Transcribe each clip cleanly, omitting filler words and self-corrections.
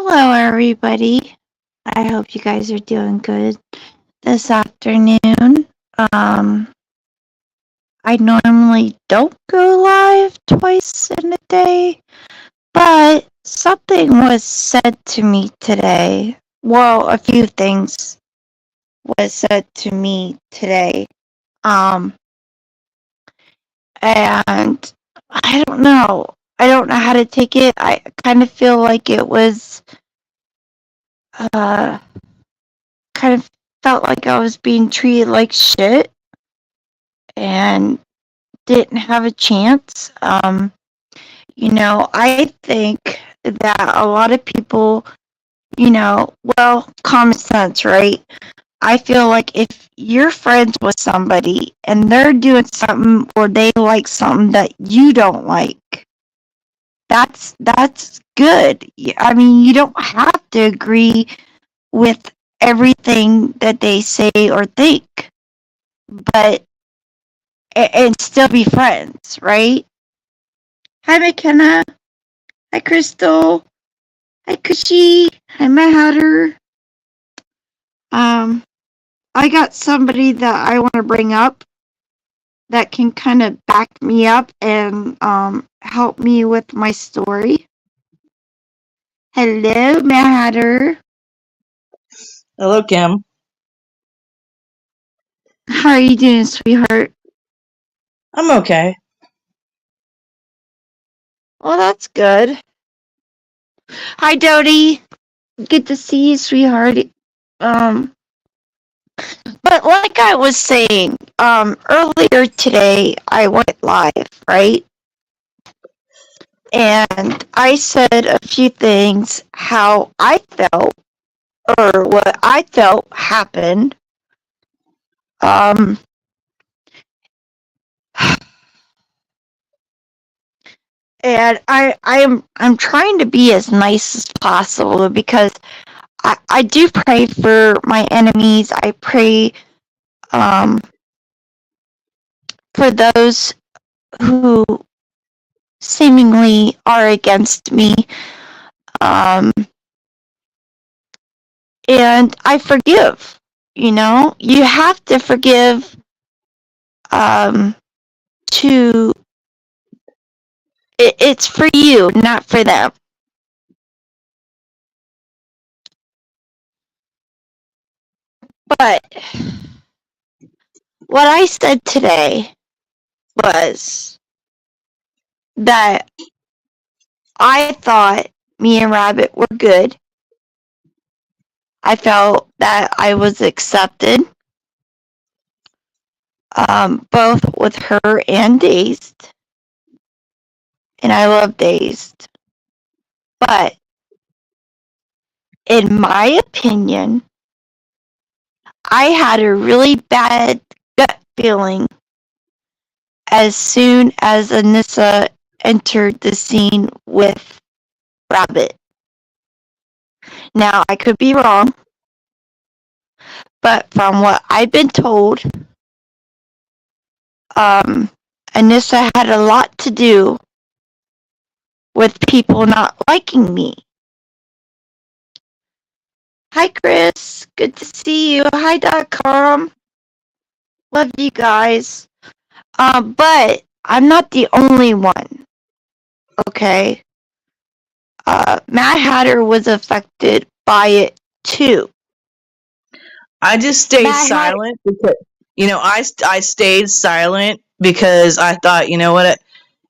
Hello, everybody. I hope you guys are doing good this afternoon. Um, I normally don't go live twice in a day, but something was said to me today. Well, a few things was said to me today. Um, and I don't know. I don't know how to take it. I kind of feel like it was, uh, kind of felt like I was being treated like shit and didn't have a chance. I think that a lot of people, common sense, right? I feel like if you're friends with somebody and they're doing something or they like something that you don't like, that's good. I mean, you don't have to agree with everything that they say or think, but and still be friends, right? Hi, McKenna. Hi, Crystal. Hi, Kushi. Hi, Mahatter. Um, I got somebody that I want to bring up that can kind of back me up and help me with my story. Hello, Mahatter. Hello, Kim. How are you doing, sweetheart? I'm okay. Well, that's good. Hi, Dodie. Good to see you, sweetheart. Um, but like I was saying, earlier today I went live, right? And I said a few things how I felt or what I felt happened. Um, and I'm trying to be as nice as possible because I do pray for my enemies. I pray um, for those who seemingly are against me. Um, and I forgive. You have to forgive um, to it's for you, not for them. But what I said today was that I thought me and Rabbit were good. I felt that I was accepted, both with her and Dazed. And I love Dazed. But in my opinion, I had a really bad gut feeling as soon as Anissa entered the scene with Rabbit. Now, I could be wrong, but from what I've been told, Anissa had a lot to do with people not liking me. Hi, Chris. Good to see you. Hi.com. Love you guys. But I'm not the only one. Okay. Mad Hatter was affected by it too. I just stayed Mad Hatter. silent because I stayed silent because I thought, you know what,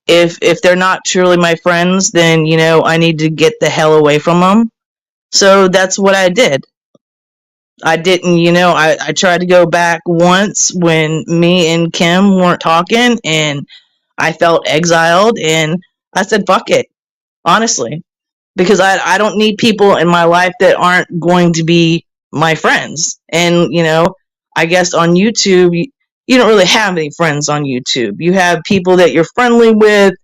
if they're not truly my friends, then I need to get the hell away from them. So that's what I did. I didn't, I tried to go back once when me and Kim weren't talking, and I felt exiled, and I said, fuck it, honestly. Because I don't need people in my life that aren't going to be my friends. And, I guess on YouTube, you don't really have any friends on YouTube. You have people that you're friendly with,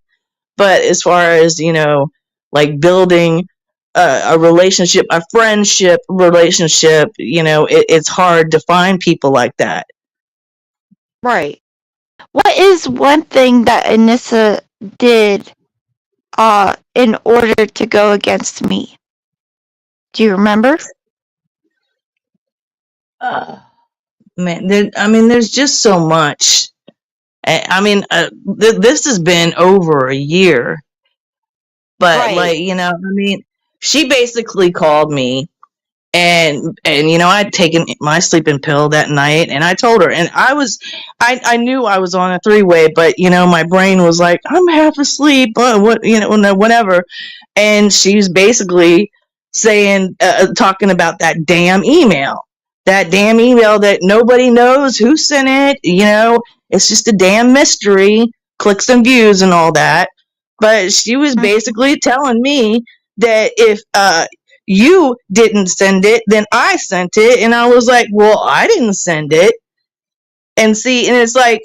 but as far as, like building a relationship, a friendship relationship, it's hard to find people like that. Right. What is one thing that Anissa did in order to go against me? Do you remember? Uh, Man, there's just so much. This has been over a year, but Right. like, she basically called me, and I'd taken my sleeping pill that night, and I told her, and I knew I was on a three-way, but my brain was like, I'm half asleep, whatever. And she's basically saying, talking about that damn email that nobody knows who sent it. It's just a damn mystery, clicks and views and all that. But she was basically telling me that if you didn't send it, then I sent it. And I was like, well, I didn't send it. And see, and it's like,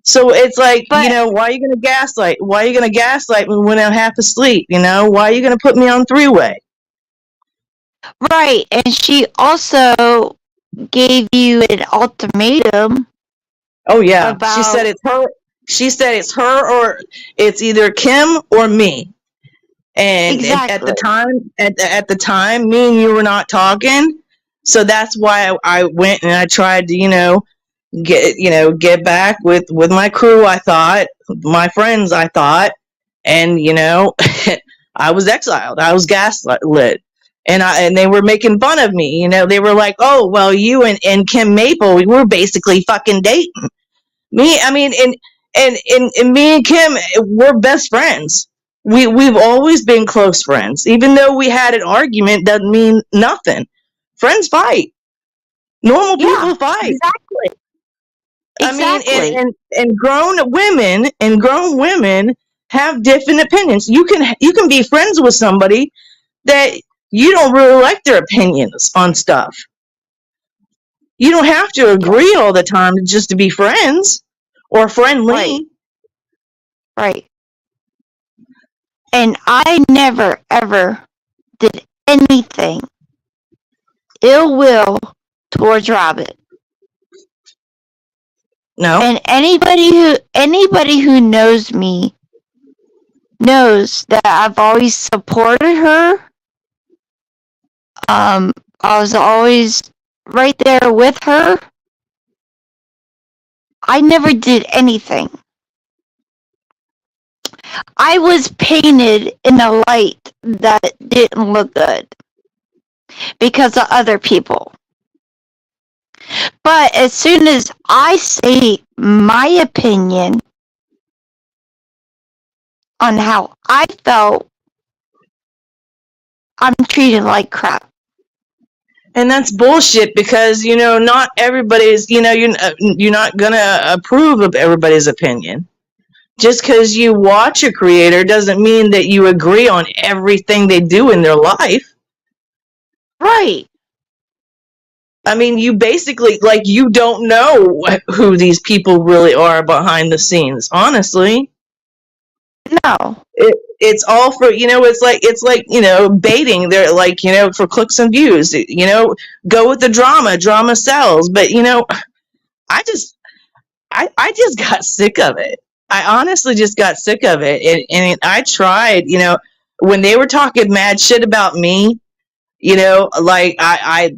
so it's like, But why are you going to gaslight? Why are you going to gaslight me when I'm half asleep? Why are you going to put me on three-way? right, and she also gave you an ultimatum Oh yeah, she said about it's her. She said it's her, or it's either Kim or me. And at exactly. the time, at the time, me and you were not talking, so that's why I went and I tried to, get back with my crew. I thought, my friends. I thought, and I was exiled. I was gaslit. And they were making fun of me. They were like, "Oh, well, you and Kim Maple, we were basically fucking dating." Me, I mean, and me and Kim, we're best friends. We've always been close friends. Even though we had an argument, doesn't mean nothing. Friends fight. Normal Yeah, people fight. exactly. I mean, Exactly. and grown women have different opinions. You can be friends with somebody that you don't really like their opinions on stuff. You don't have to Yeah, agree all the time just to be friends or right, friendly. right. And I never ever did anything ill will towards Robin. No. And anybody who knows me knows that I've always supported her. I was always right there with her. I never did anything. I was painted in a light that didn't look good because of other people. But as soon as I say my opinion on how I felt, I'm treated like crap. And that's bullshit because not everybody's you're not gonna approve of everybody's opinion. Just because you watch a creator doesn't mean that you agree on everything they do in their life. Right. I mean, you basically, like, you don't know who these people really are behind the scenes. Honestly, No. it's all for it's like baiting. They're like for clicks and views. Go with the drama. Drama sells. But I just I just got sick of it. I honestly just got sick of it, and I tried. When they were talking mad shit about me, like I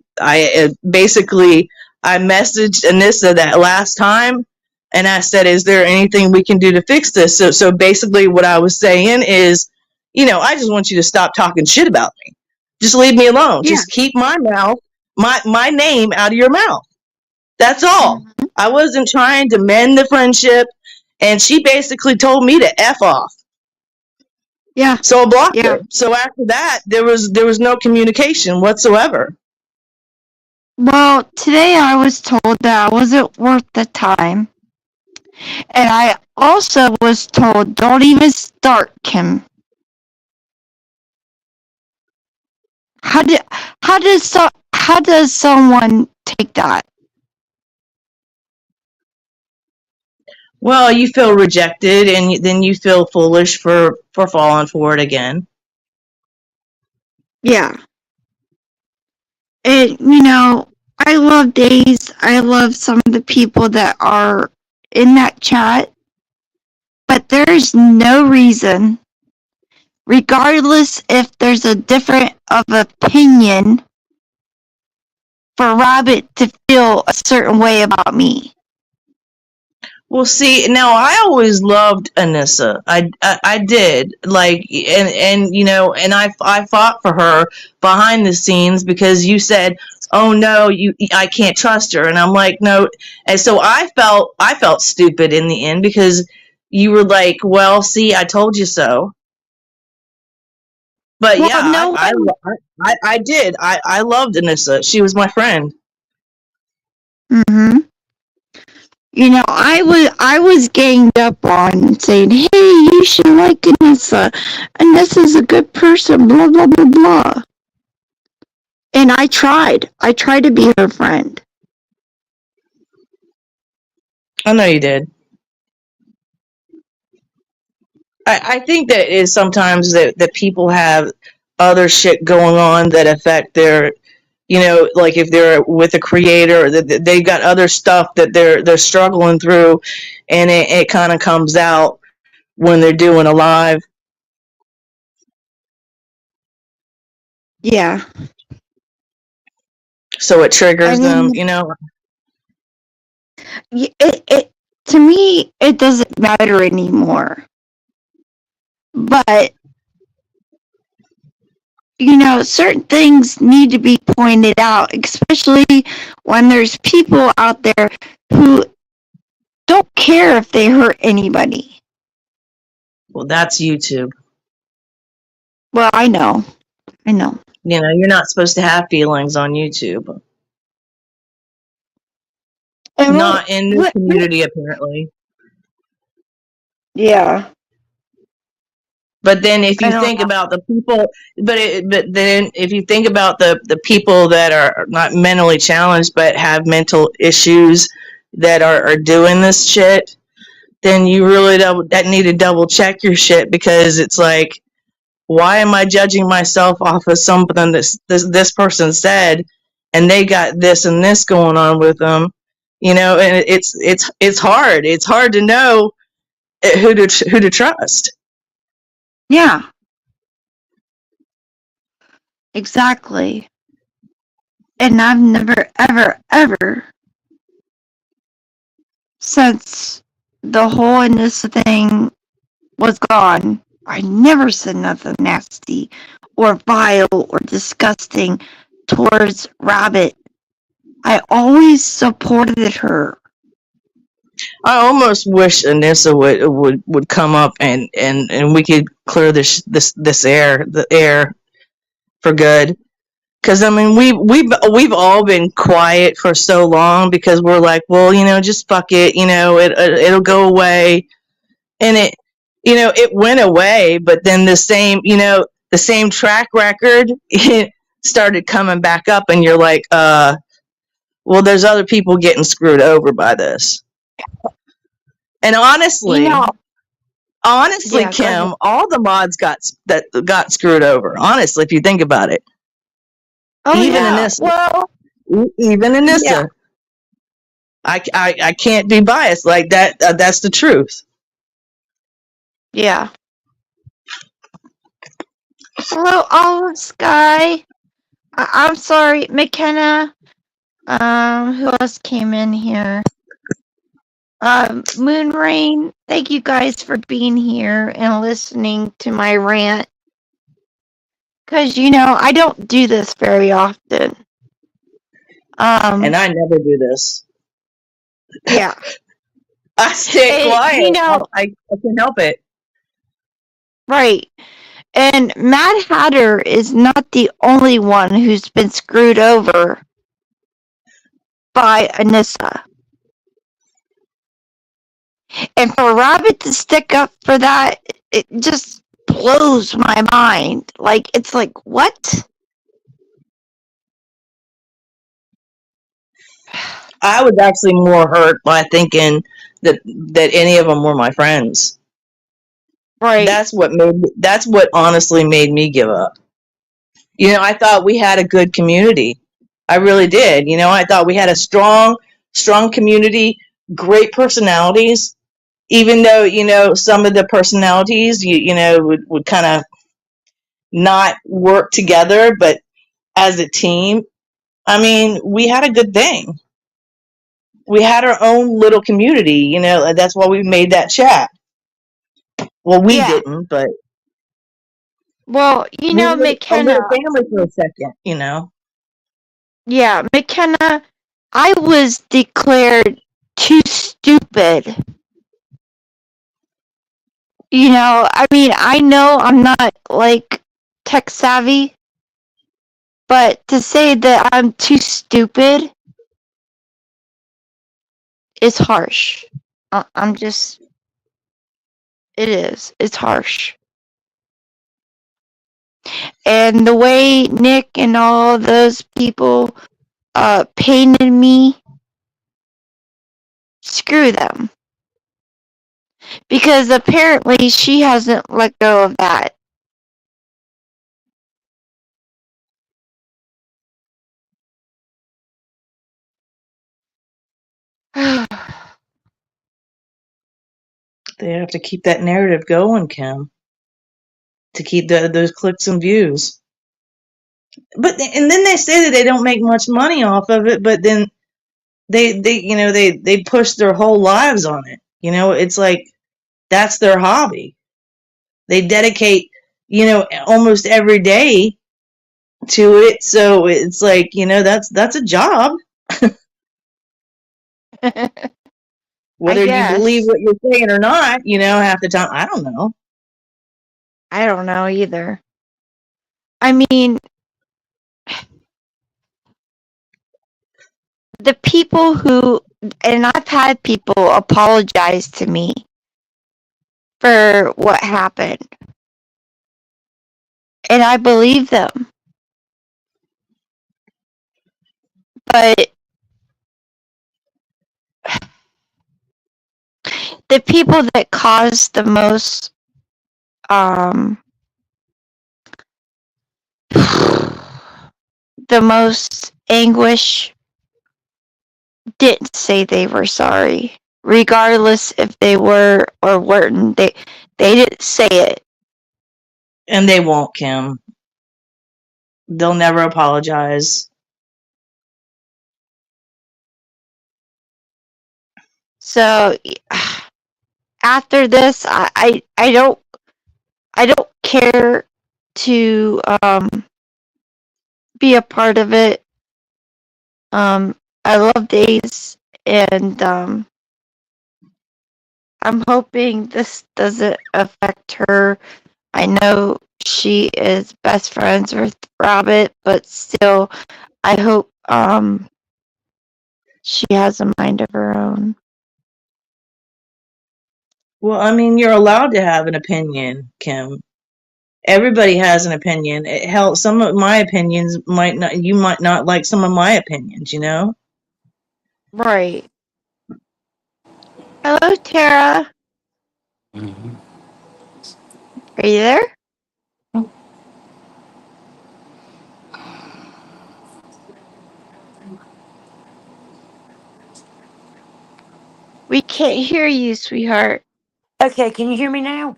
basically I messaged Anissa that last time, and I said, "Is there anything we can do to fix this?" So basically, what I was saying is, I just want you to stop talking shit about me. Just leave me alone. Yeah. Just keep my mouth, my name out of your mouth. That's all. Mhm. I wasn't trying to mend the friendship, and she basically told me to F off. Yeah. So I blocked Yeah. her. So after that, there was no communication whatsoever. Well, today I was told that I wasn't worth the time. And I also was told don't even start, Kim. How did how does someone take that? Well, you feel rejected, and then you feel foolish for falling for it again. Yeah. And I love Days. I love some of the people that are in that chat, but there's no reason regardless if there's a different of opinion, for Rabbit to feel a certain way about me. Well, see, now I always loved Anissa. I did like, and and I fought for her behind the scenes because you said, "Oh no, I can't trust her," and I'm like, no, and so I felt stupid in the end because you were like, "Well, see, I told you so." But yeah, Well, no one. I did. I loved Anissa. She was my friend. Mm-hmm. I was ganged up on saying, "Hey, you should like Anissa. Anissa's a good person." Blah blah blah blah. And I tried. I tried to be her friend. I know you did. I think that it is sometimes that people have other shit going on that affect their, like if they're with a creator, that they've got other stuff that they're struggling through, and it kind of comes out when they're doing a live, Yeah. so it I triggers them, mean, it to me it doesn't matter anymore. But certain things need to be pointed out, especially when there's people out there who don't care if they hurt anybody. Well, that's YouTube. Well, I know. I know. You're not supposed to have feelings on YouTube. And Not in this what, community, apparently. yeah, But then if I you don't think know. about the people, but then if you think about the people that are not mentally challenged but have mental issues that are doing this shit, then you really that need to double check your shit, because it's like, why am I judging myself off of something this person said, and they got this and this going on with them, and it's hard. It's hard to know who to trust. Yeah, exactly. And I've never, ever, ever, since the whole Anissa thing was gone, I never said nothing nasty or vile or disgusting towards Rabbit. I always supported her. I almost wish Anissa would come up, and we could clear the air for good. Because I mean, we've all been quiet for so long because we're like, well, just fuck it, it'll go away, and it went away. But then the same track record it started coming back up, and you're like, well, there's other people getting screwed over by this. And You honestly, know, honestly, yeah, go ahead. Kim, all the mods got screwed over. Honestly, if you think about it, Oh, even yeah. Anissa, Well, even yeah, Anissa, I can't be biased like that. That's the truth. yeah. Hello, Olive Sky. I'm sorry, McKenna. Who else came in here? Moonrain. Thank you guys for being here and listening to my rant. Because, I don't do this very often. And I never do this. Yeah. I stay quiet. You know, I can help it. right. And Mad Hatter is not the only one who's been screwed over by Anissa. And for Rabbit to stick up for that, it just blows my mind. Like, it's like, what? I was actually more hurt by thinking that any of them were my friends. Right. That's what honestly made me give up. I thought we had a good community. I really did. I thought we had a strong community, great personalities. Even though some of the personalities would kind of not work together, but as a team, I mean, we had a good thing. We had our own little community, you know, that's why we made that chat. Well, we Yeah. didn't, but Well, we were a McKenna. little family for a second, you know. Yeah, McKenna. I was declared too stupid. I mean, I know I'm not like tech savvy, but to say that I'm too stupid is harsh. I'm just, it is. It's harsh. And the way Nick and all those people painted me, screw them. Because apparently she hasn't let go of that. They have to keep that narrative going, Kim, to keep those clicks and views. But and then they say that they don't make much money off of it, but then they push their whole lives on it. You know, it's like that's their hobby. They dedicate, almost every day to it. So it's like, that's a job. I Whether you believe guess. what you're saying or not, half the time, I don't know. I don't know either. I mean, the people who, and I've had people apologize to me for what happened, and I believe them. But the people that caused um, the most anguish didn't say they were sorry, regardless if they were or weren't. They didn't say it. And they won't, Kim. They'll never apologize. So after this, I don't care to be a part of it. I love Days, and I'm hoping this doesn't affect her. I know she is best friends with Rabbit, but still, I hope she has a mind of her own. Well, I mean, you're allowed to have an opinion, Kim. Everybody has an opinion. Hell, some of my opinions might not, you might not like some of my opinions, you know? Right. Hello, Tara. Mm-hmm. Are you there? We can't hear you, sweetheart. Okay, can you hear me now?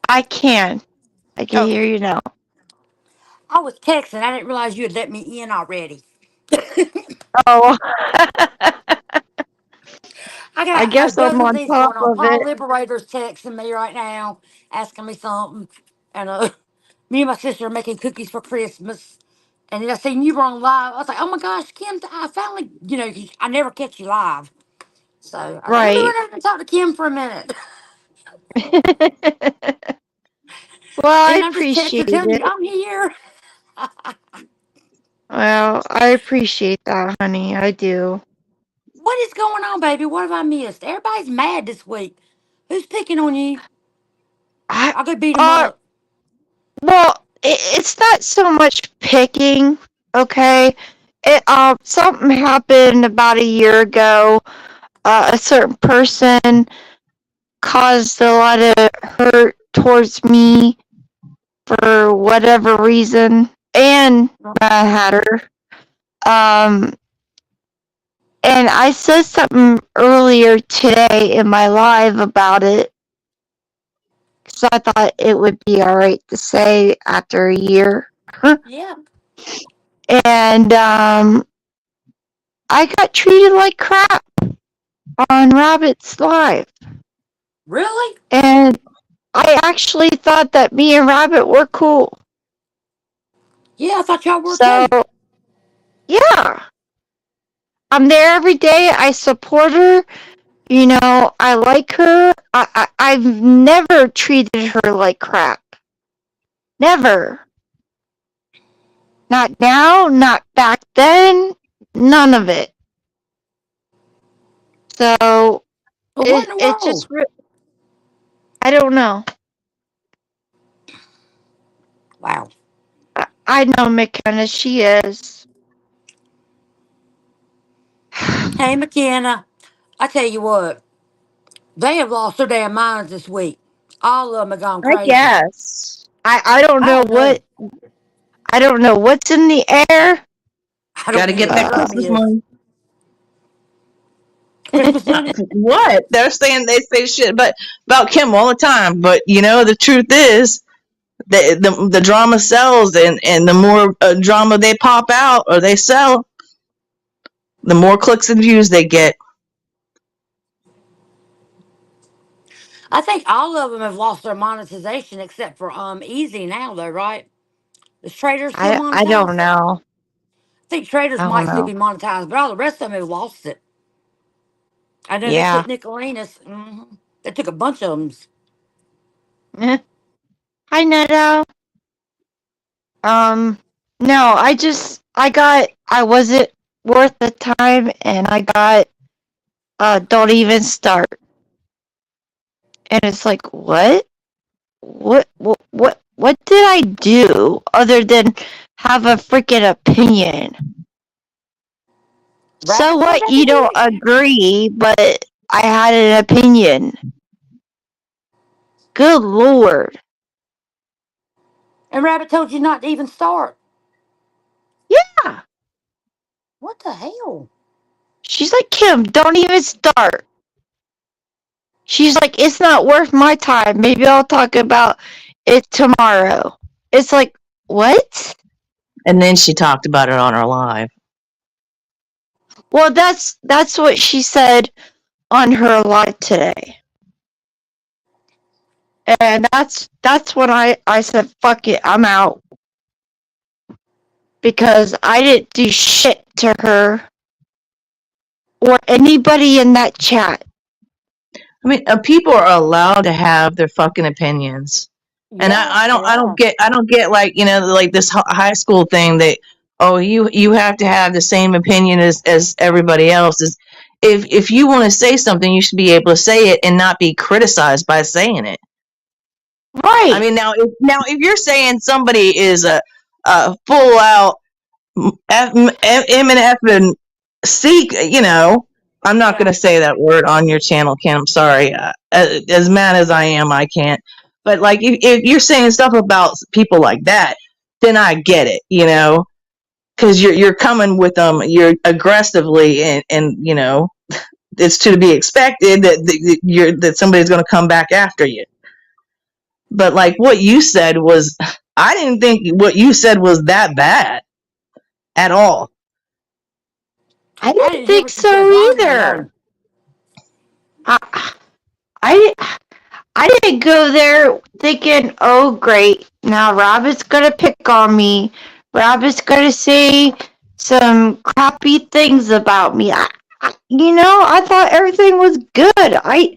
I can. I can Oh, hear you now. I was texting. I didn't realize you had let me in already. Oh, I I got a guess I'm dozen on things top going on. of Paul it. Liberator's texting me right now, asking me something. And me and my sister are making cookies for Christmas. And then I seen you were on live. I was like, oh my gosh, Kim, I finally, I never catch you live. So I was like, let me Right. run over and talk to Kim for a minute. Well, I And I'm just appreciate texting, telling you it. I'm here. Well, I appreciate that, honey. I do. What is going on, baby? What have I missed? Everybody's mad this week. Who's picking on you? I I'll go beat them uh up. well, it's not so much picking, okay? It something happened about a year ago. A certain person caused a lot of hurt towards me for whatever reason, and Mad Hatter. Um, and I said something earlier today in my live about it. So I thought it would be all right to say after a year. Yeah. And I got treated like crap on Rabbit's Live. Really? And I actually thought that me and Rabbit were cool. Yeah, I thought y'all were So, too. yeah. I'm there every day. I support her. You know, I like her. I've never treated her like crap. Never. Not now, not back then. None of it. So, Well, what in the it just, world? I don't know. Wow. I know McKenna, she is. Hey, McKenna, I tell you what, they have lost their damn minds this week. All of them have gone I crazy. guess. I don't I know don't know. what, I don't know what's in the air. I Got don't to know get what that some Christmas is. money. Christmas money? What? They're saying they say shit about Kim all the time, but you know the truth is the drama sells, and the more drama they pop out or they sell, the more clicks and views they get. I think all of them have lost their monetization except for Easy now, though, right? Is Trader still I don't monetized? know. I think Traders I don't might still know. be monetized, but all the rest of them have lost it. I know they Yeah. took Nicolanas. They took a bunch of them. Hi, Neto. Um, no, I wasn't worth the time, and I got, don't even start. And it's like, what? What did I do other than have a freaking opinion? So Rabbit said what? that to You don't you? agree, but I had an opinion. Good Lord. And Rabbit told you not to even start. Yeah. What the hell? She's like, Kim, don't even start. She's like, it's not worth my time. Maybe I'll talk about it tomorrow. It's like, what? And then she talked about it on her live. Well, that's what she said on her live today. And that's when I said, fuck it, I'm out. Because I didn't do shit to her or anybody in that chat. I mean, people are allowed to have their fucking opinions, and Yeah, they are. I don't get like like this high school thing that oh you have to have the same opinion as everybody else is. If you want to say something, you should be able to say it and not be criticized by saying it. I Right. mean, now if you're saying somebody is a full out M and F and seek, I'm not going Yeah. to say that word on your channel, Ken. I'm sorry. As mad as I am, I can't. But like, if you're saying stuff about people like that, then I get it, because you're coming with them, you're aggressively, and it's to be expected that somebody's going to come back after you. But like what you said was, I didn't think what you said was that bad at all. I I didn't didn't hear think what you said, so so I don't even either. know. I, I, I didn't go there thinking, oh, great. Now Robert's going to pick on me. Robert's going to say some crappy things about me. I thought everything was good. I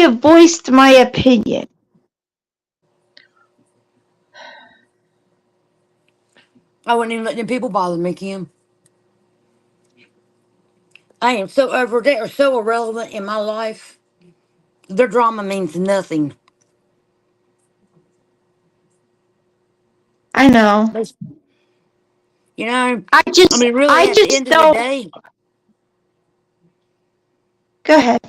have voiced my opinion. I wouldn't even let them people bother me, Kim. I am so over. They are so irrelevant in my life. Their drama means nothing. I know. They, you know, I I just, mean, really, I at the just end of the don't. day, Go ahead.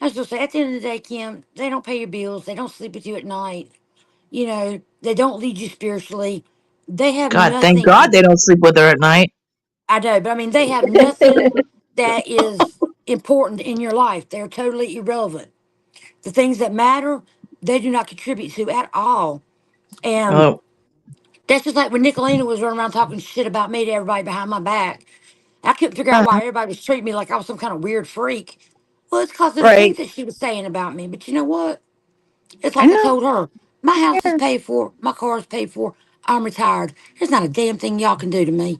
I was going to say, at the end of the day, Kim, they don't pay your bills. They don't sleep with you at night. They don't lead you spiritually. They have God, thank God nothing. they don't sleep with her at night. I know, but I mean, they have nothing that is important in your life. They're totally irrelevant. The things that matter, they do not contribute to at all. And Oh, that's just like when Nicolina was running around talking shit about me to everybody behind my back. I couldn't figure out why Uh, everybody was treating me like I was some kind of weird freak. Well, it's because of the right. things that she was saying about me. But you know what? It's I like I know. told her, my house is Yeah. paid for, my car is paid for, I'm retired. There's not a damn thing y'all can do to me.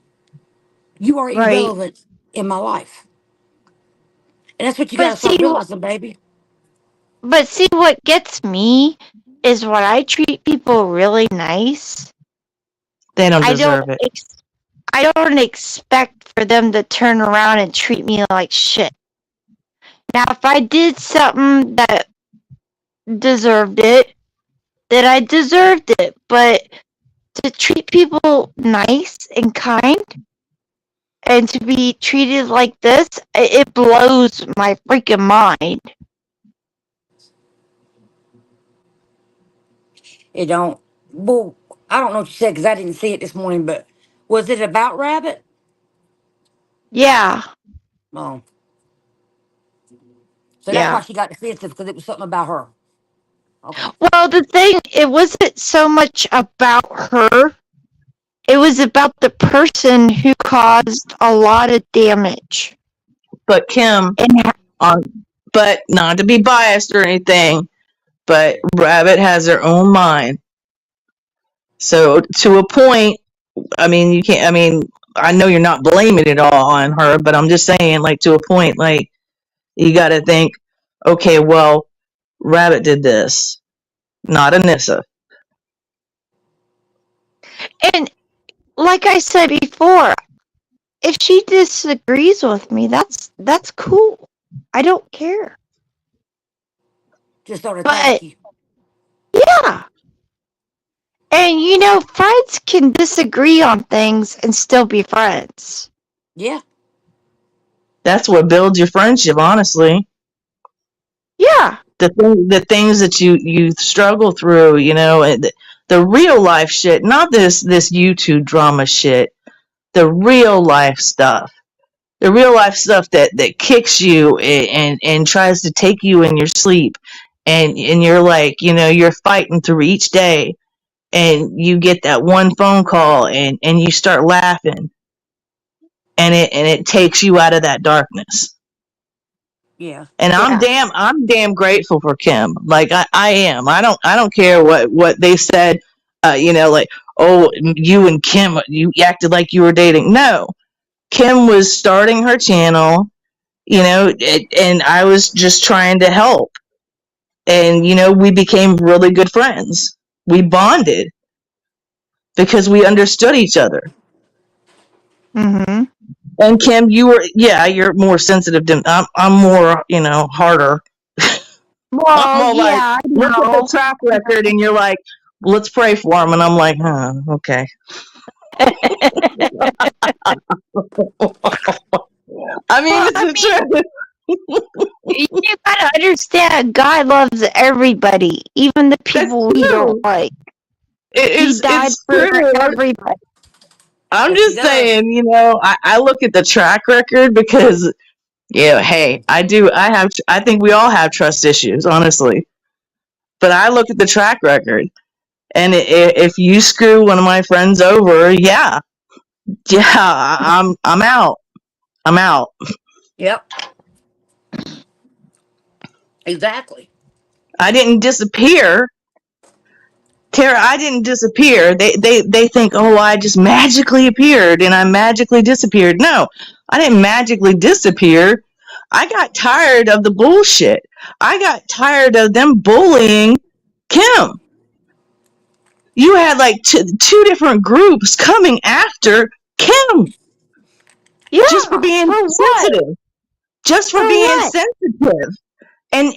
You are Right. irrelevant in my life. And that's what you got But to see, start realizing, baby. what gets me is when I treat people really nice. they don't I don't deserve it. I don't expect for them to turn around and treat me like shit. Now, if I did something that deserved it, then I deserved it. But to treat people nice and kind and to be treated like this, it blows my freaking mind. It don't. Well, I don't know what you said because I didn't see it this morning, but was it about Rabbit? Yeah, Oh, so that's why yeah. she got defensive because it was something about her. Okay. Well, the thing, it wasn't so much about her. It was about the person who caused a lot of damage. But Kim, And on, but not to be biased or anything, but Rabbit has her own mind. So to a point, I mean, you can't. I mean, I know you're not blaming it all on her, but I'm just saying, like to a point, like you got to think, okay, well, Rabbit did this, not Anissa. and like I said before, if she disagrees with me, that's cool. I don't care. Just don't attack But you. yeah, and friends can disagree on things and still be friends. Yeah. That's what builds your friendship, honestly. Yeah, The things that you struggle through, and the real life shit, not this YouTube drama shit. The real life stuff. The real life stuff that kicks you and tries to take you in your sleep, and you're like, you're fighting through each day, and you get that one phone call, and you start laughing, and it takes you out of that darkness. Yeah. And yeah. I'm damn grateful for Kim. Like I am. I don't care what they said. Like, oh, you and Kim, you acted like you were dating. No, Kim was starting her channel, and I was just trying to help. And we became really good friends. We bonded because we understood each other. Mhm. And Kim, you're more sensitive than I'm more, harder. I'm Well, all like, yeah, I look at the know. track record, and you're like, let's pray for him. And I'm like, okay. I mean, Well, it's I the mean, truth. you gotta understand, God loves everybody, even the That's people we don't true. like. He It's died it's for true. everybody. I'm Yes, he just does. saying, I look at the track record because, hey, I think we all have trust issues, honestly. But I look at the track record, and if you screw one of my friends over, yeah, I'm out. I'm out. Yep. Exactly. I didn't disappear. Tara, I didn't disappear. They think, oh, I just magically appeared and I magically disappeared. No, I didn't magically disappear. I got tired of the bullshit. I got tired of them bullying Kim. You had like two different groups coming after Kim just for Yeah, being for what? sensitive. Just for For being what? sensitive. And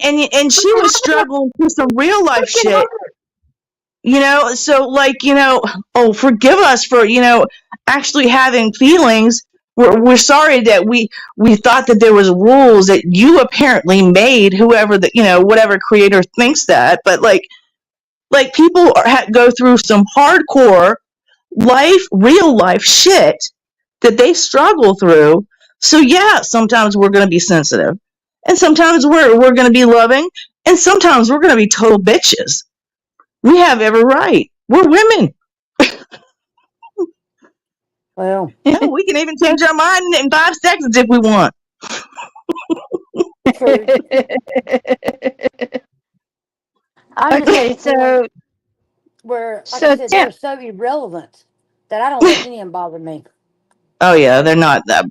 For she was having a struggling through some real life freaking shit. heart. So like, oh, forgive us for, actually having feelings. We're sorry that we thought that there was rules that you apparently made, whoever the, whatever creator thinks that. But like people go through some hardcore real life shit that they struggle through. So yeah, sometimes we're going to be sensitive, and sometimes we're going to be loving, And sometimes we're going to be total bitches. We have every right. We're women. Well, Hell, we can even change our mind in 5 seconds if we want. true. I'm just at Okay, the point so where, like I so said, Tim, they're so irrelevant that I don't let any of them bother me. Oh yeah, they're not that.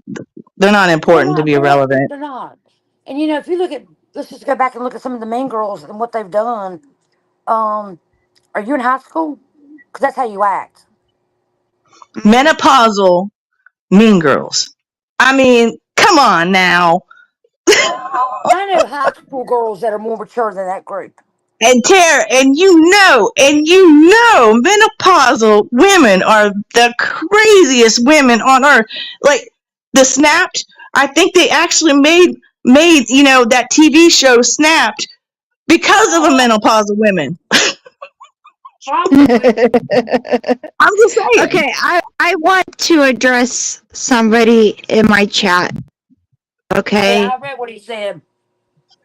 They're not They're important to not. be They're not. relevant. They're not. And you know, if you look at, let's just go back and look at some of the mean girls and what they've done. Um, are you in high school? Because that's how you act. mm, Menopausal mean girls. I mean, come on now. I know high school girls that are more mature than that group. And Tara, and menopausal women are the craziest women on earth. Like the Snapped, I think they actually made that TV show Snapped because of the menopausal women. Probably. I'm just saying. okay, I want to address somebody in my chat. Yeah, Okay, I read what he said.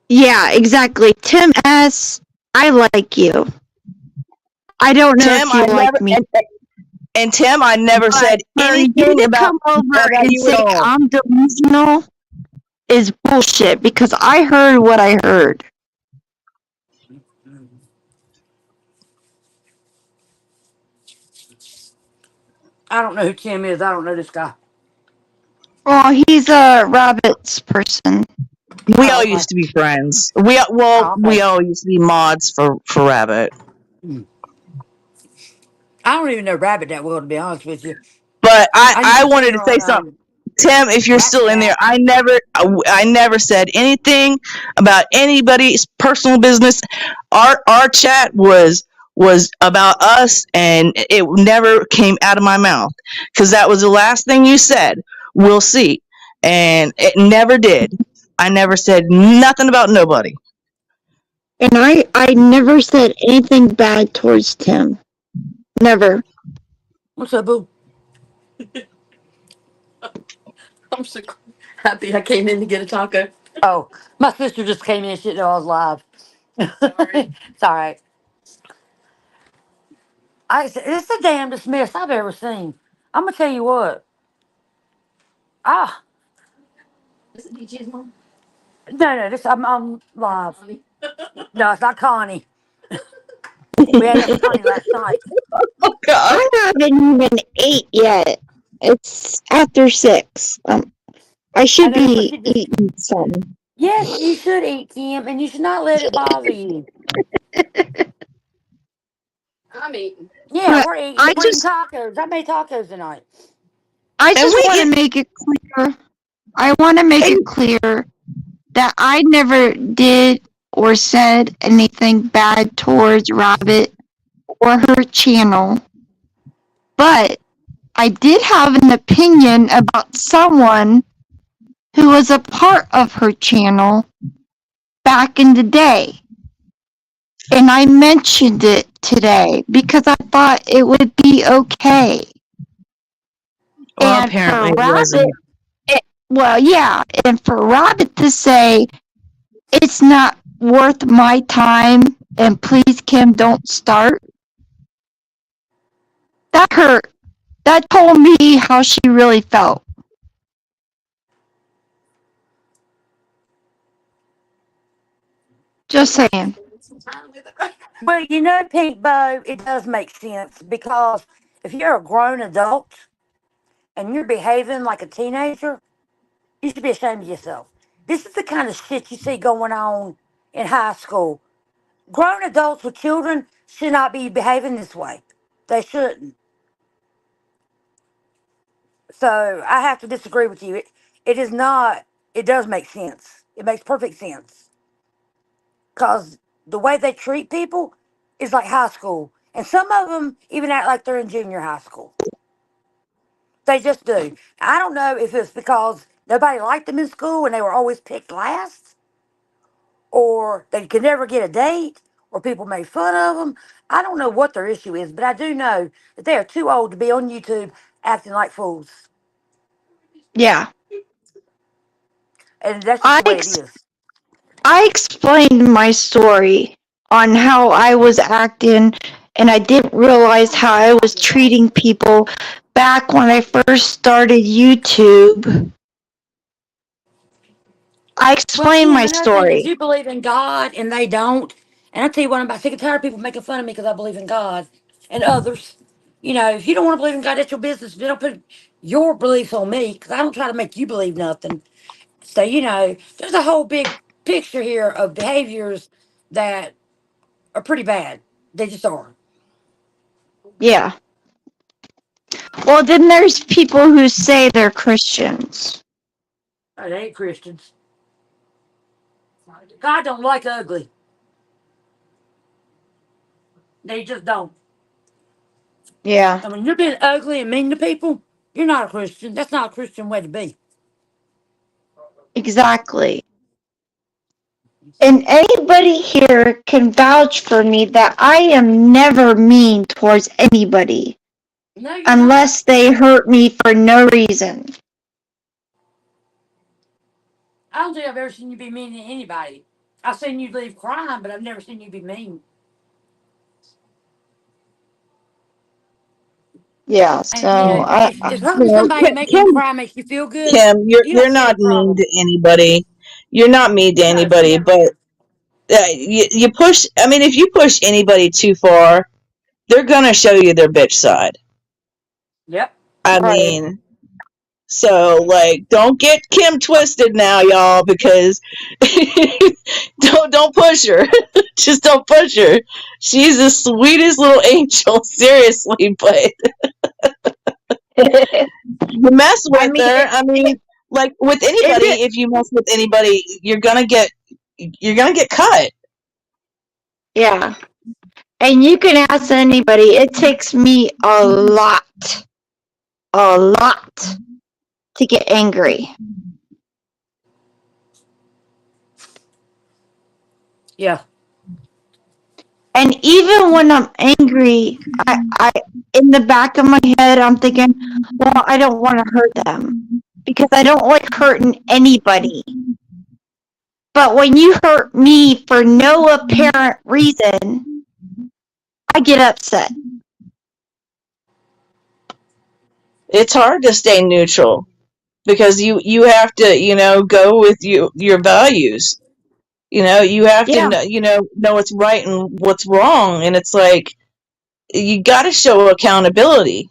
yeah, exactly. Tim S. I like you. I don't know Tim, if you I never like me, and Tim, I never but said for you anything to about come over and you at say all. I'm delusional is bullshit because I heard what I heard. I don't know who Tim is. I don't know this guy. Well, he's a rabbits person. We Oh, all okay. used to be friends. Oh, We okay. all used to be mods for Rabbit. Hmm. I don't even know Rabbit that well, to be honest with you. But I used I to see wanted to her say on something. Tim, if you're Rat still in there, Chat. I never said anything about anybody's personal business. Our chat was about us, and it never came out of my mouth because that was the last thing you said. We'll see, and it never did. I never said nothing about nobody. And I never said anything bad towards Tim. Never. What's up, boo? I'm so happy I came in to get a taco. Oh, my sister just came in and shit knew I was live. Sorry. It's all right. It's the damnedest mess I've ever seen. I'm gonna tell you what. Ah, is it DJ's mom? No, this I'm live. No, it's not Connie. We had that Connie last night. Oh God. I haven't even ate yet. It's after 6. I I should know, but be she just eating something. yes, you should eat Kim, and you should not let it bother you. I'm eating. Yeah, But we're eating. I We're eating just tacos. I made tacos tonight. I And just want to make it clear. I want to make it and, clear that I never did or said anything bad towards Rabbit or her channel, but I did have an opinion about someone who was a part of her channel back in the day. And I mentioned it today because I thought it would be okay. well, And apparently for it Rabbit, wasn't. well, yeah, and for Rabbit to say it's not worth my time and please, Kim, don't start, that hurt. That told me how she really felt. Just saying. Well, you know, Pink Bow, it does make sense because if you're a grown adult and you're behaving like a teenager, you should be ashamed of yourself. This is the kind of shit you see going on in high school. Grown adults with children should not be behaving this way. They shouldn't. So I have to disagree with you. It is not, it does make sense. It makes perfect sense. Because the way they treat people is like high school. And some of them even act like they're in junior high school. They just do. I don't know if it's because nobody liked them in school and they were always picked last, or they could never get a date, or people made fun of them. I don't know what their issue is, but I do know that they are too old to be on YouTube acting like fools. Yeah. And that's just I the way it ex- is. I explained my story on how I was acting, and I didn't realize how I was treating people back when I first started YouTube. I Well, explained Kim, my another thing is story. you believe in God and they don't. And I tell you what, I'm about sick and tired of people making fun of me because I believe in God and others. You know, if you don't want to believe in God, that's your business. But don't put your beliefs on me because I don't try to make you believe nothing. So, you know, there's a whole big picture here of behaviors that are pretty bad. They just are. Yeah. Well, then there's people who say they're Christians. Oh, they ain't Christians. God don't like ugly. They just don't. Yeah, I mean, you're being ugly and mean to people. You're not a Christian. That's not a Christian way to be. exactly. And anybody here can vouch for me that I am never mean towards anybody No, you're not. unless they hurt me for no reason. I don't think I've ever seen you be mean to anybody. I've seen you leave crying, but I've never seen you be mean. Yeah, And you know, so if You hurting know, somebody and making them Kim, cry makes you feel good, Kim, you you're don't see not any mean problem. to anybody. You're not mean to No, she anybody, never but is. you push. I mean, if you push anybody too far, they're gonna show you their bitch side. Yep. I right. mean, so like, don't get Kim twisted now, y'all, because don't push her. Just don't push her. She's the sweetest little angel, seriously. But you mess I with mean, her. I mean, like with if anybody, it, if you mess with anybody, you're gonna get cut. yeah, and you can ask anybody. It takes me a lot to get angry. Yeah. And even when I'm angry, I in the back of my head, I'm thinking, well, I don't want to hurt them because I don't like hurting anybody. But when you hurt me for no apparent reason, I get upset. It's hard to stay neutral because you have to go with your values. You have to Yeah, know what's right and what's wrong, and it's like you got to show accountability.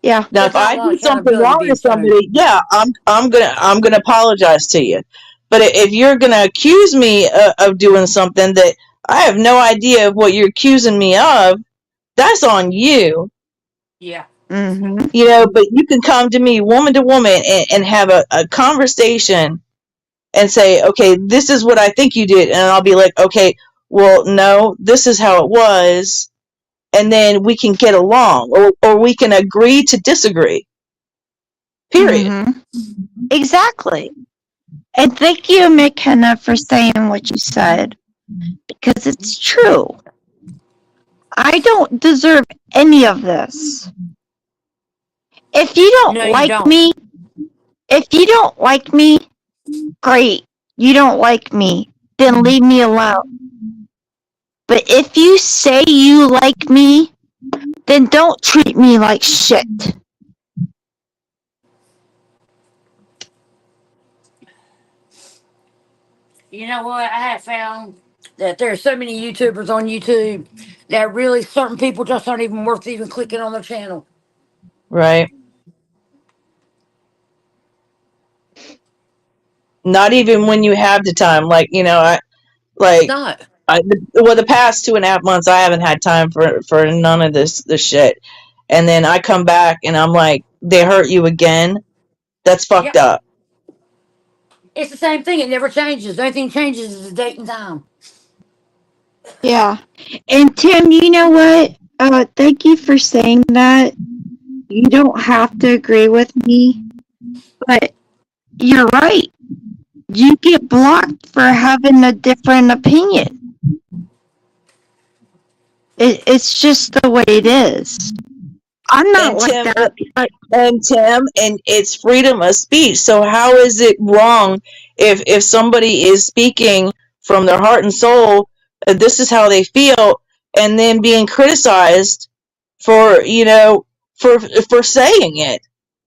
yeah, Now, There's if not I a lot do of something accountability wrong to being shown. somebody, yeah, I'm gonna apologize to you. But if you're gonna accuse me of doing something that I have no idea of what you're accusing me of, that's on you. Yeah. mm-hmm, But you can come to me woman to woman and have a conversation and say, okay, this is what I think you did. And I'll be like, okay, well, no, this is how it was. And then we can get along, or we can agree to disagree, period. mm-hmm. Exactly. And thank you, McKenna, for saying what you said because it's true. I don't deserve any of this. If you don't No, you like don't. me, if you don't like me, great. You don't like me, then leave me alone. But if you say you like me, then don't treat me like shit. You know what? I have found that there are so many YouTubers on YouTube that really certain people just aren't even worth even clicking on their channel. Right. Not even when you have the time. Like, like No. the past 2.5 months, I haven't had time for none of this shit. And then I come back and I'm like, they hurt you again. That's fucked Yep. up. It's the same thing. It never changes. The only thing changes is the date and time. Yeah. And Tim, you know what? Thank you for saying that. You don't have to agree with me, but you're right. You get blocked for having a different opinion. It's just the way it is. I'm not And like Tim, that. But and it's freedom of speech. So how is it wrong if somebody is speaking from their heart and soul, this is how they feel, and then being criticized for, for saying it,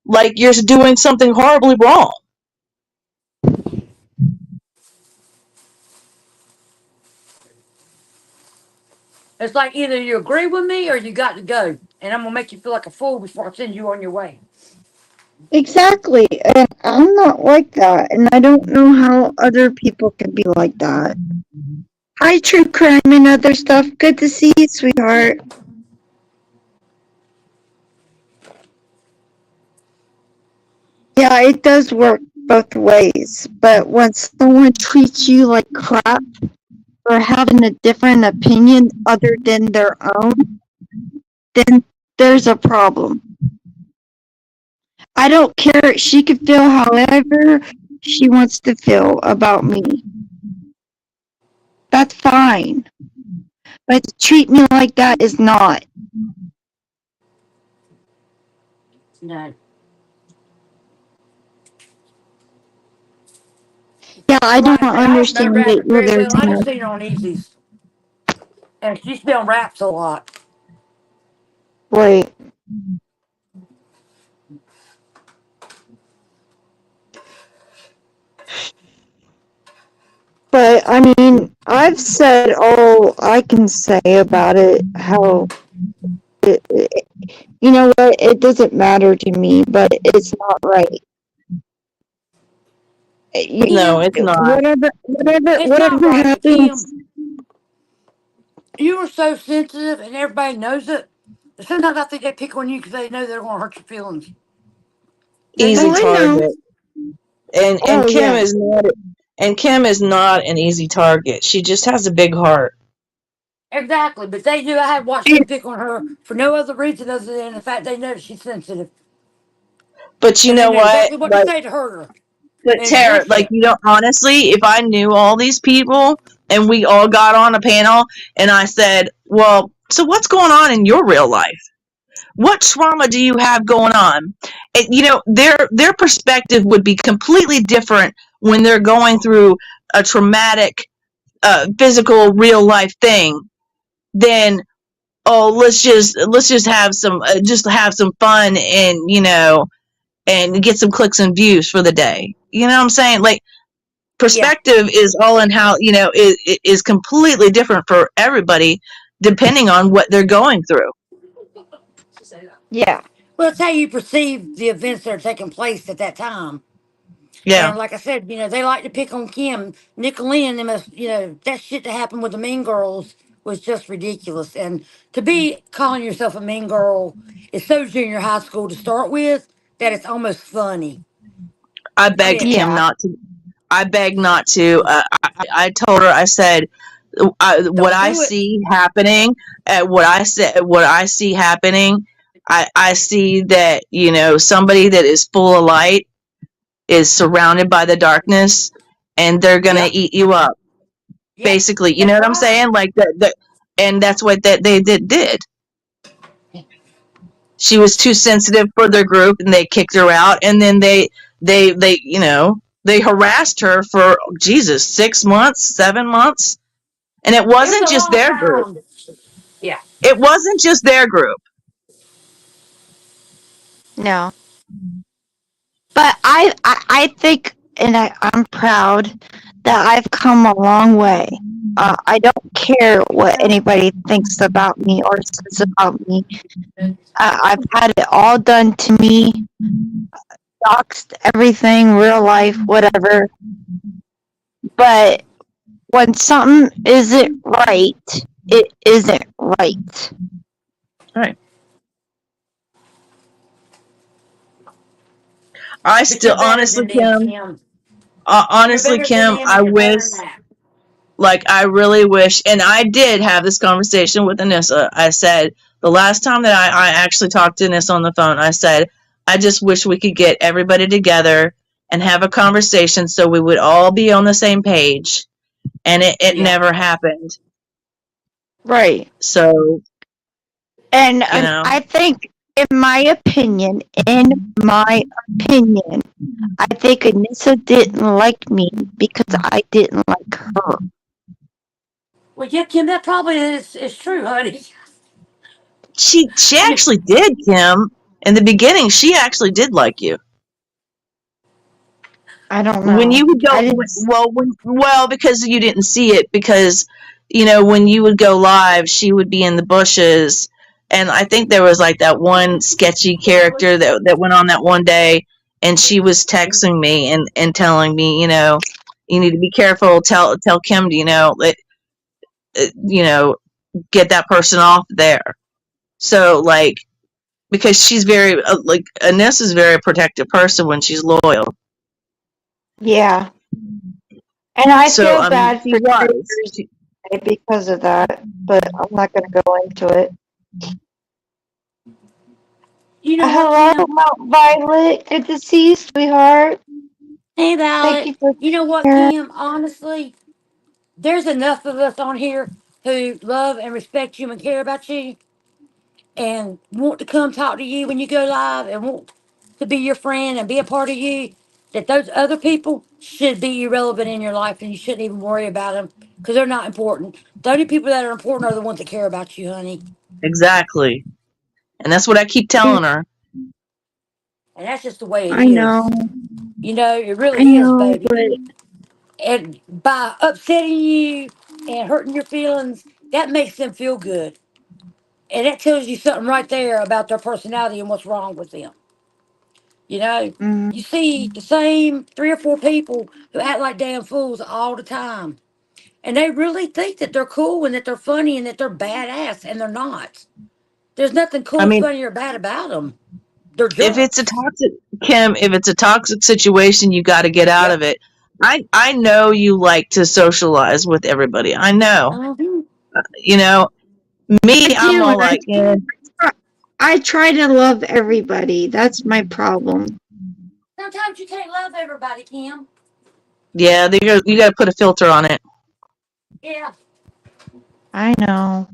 like you're doing something horribly wrong. It's like either you agree with me or you got to go, and I'm gonna make you feel like a fool before I send you on your way. Exactly. And I'm not like that. And I don't know how other people can be like that. Hi, True Crime and other stuff. Good to see you, sweetheart. Yeah, it does work both ways. But when someone treats you like crap for having a different opinion other than their own, then there's a problem. I don't care. She can feel however she wants to feel about me. That's fine. But to treat me like that is not. No. Yeah, I But don't like I said, I don't know understand it Rabbit very either, well. I Tina. just seen her on Easies, and she's been on raps a lot. Right. But I mean, I've said all I can say about it. How you know what? It doesn't matter to me, but it's not right. No, it's not. It's not Whatever right, but Kim, happens. you are so sensitive, and everybody knows it. Sometimes I think they pick on you because they know they're going to hurt your feelings. They know Easy Oh, I you do. know. target. And Oh Kim yeah. is not, an easy target. She just has a big heart. Exactly, but they do. I have watched them And, pick on her for no other reason other than the fact they know that she's sensitive, But you and they know know what? exactly what to Like, say to hurt her. but And it's Tara, like, bullshit. honestly, if I knew all these people and we all got on a panel and I said, well, so what's going on in your real life? What trauma do you have going on? And, their perspective would be completely different when they're going through a traumatic, physical, real life thing than, oh, let's just have some fun, and and get some clicks and views for the day. You know what I'm saying? Like, Yeah. perspective is all in how, is completely different for everybody depending on what they're going through. yeah. Well, it's how you perceive the events that are taking place at that time. Yeah, And like I said, they like to pick on Kim. Nicolene, that shit that happened with the Mean Girls was just ridiculous. And to be calling yourself a mean girl is so junior high school to start with that it's almost funny. I I begged mean, Kim Yeah. not to. I begged not to. I told her. I said, what don't I do it. see happening. What I see happening. I see that, somebody that is full of light is surrounded by the darkness, and they're gonna Yep. eat you up. Yep. Basically, you know That's what I'm right. saying? Like and that's what that they did. She was too sensitive for their group, and they kicked her out. And then they harassed her for, Jesus, 6 months, 7 months. And it It was wasn't a just long their group. time. Yeah. It wasn't just their group. No. But I think, and I'm proud that I've come a long way. I don't care what anybody thinks about me or says about me. I've had it all done to me, doxed, everything, real life, whatever. But when something isn't right, it isn't right. Right. I But still, you're better than them, Kim. You're honestly, better than Kim, them, I and you're better than wish, that. like, I really wish, and I did have this conversation with Anissa. I said, the last time that I actually talked to Anissa on the phone, I said, I just wish we could get everybody together and have a conversation so we would all be on the same page. And it Yeah. never happened. Right. So, And you know, I think in my opinion, I think Anissa didn't like me because I didn't like her. Well, yeah, Kim, that probably is true, honey. She I mean, actually did, Kim. In the beginning, she actually did like you. I don't When know. you would I go, didn't. well, because you didn't see it, because when you would go live, she would be in the bushes, and I think there was like that one sketchy character that went on that one day, and she was texting me and telling me, you need to be careful. Tell Kim to, you know, get that person off there. So like, because she's very like Anessa's a very protective person when she's loyal. Yeah, and I So feel I mean, bad she for was. traders because of that, but I'm not going to go into it. you know what, Hello, Kim? Mount Violet. Good to see you, sweetheart. Hey, Thank Violet. you for You know what, here. Kim? Honestly, there's enough of us on here who love and respect you and care about you and want to come talk to you when you go live and want to be your friend and be a part of you, that those other people should be irrelevant in your life and you shouldn't even worry about them because they're not important. The only people that are important are the ones that care about you, honey. Exactly. And that's what I keep telling her. And that's just the way it I is. know. It I really is, know, baby. but And by upsetting you and hurting your feelings, that makes them feel good. And that tells you something right there about their personality and what's wrong with them. You know, mm, you see the same three or four people who act like damn fools all the time. And they really think that they're cool and that they're funny and that they're badass, and they're not. There's nothing I cool, mean, funny, or bad about them. They're if it's a jerks. toxic Kim, if it's a toxic situation, you got to get out Yep. of it. I know you like to socialize with everybody. I know. Uh-huh. You know, I me, I'm do, all and like, yeah, I try to love everybody. That's my problem. Sometimes you can't love everybody, Kim. yeah, you got to put a filter on it. Yeah. I know.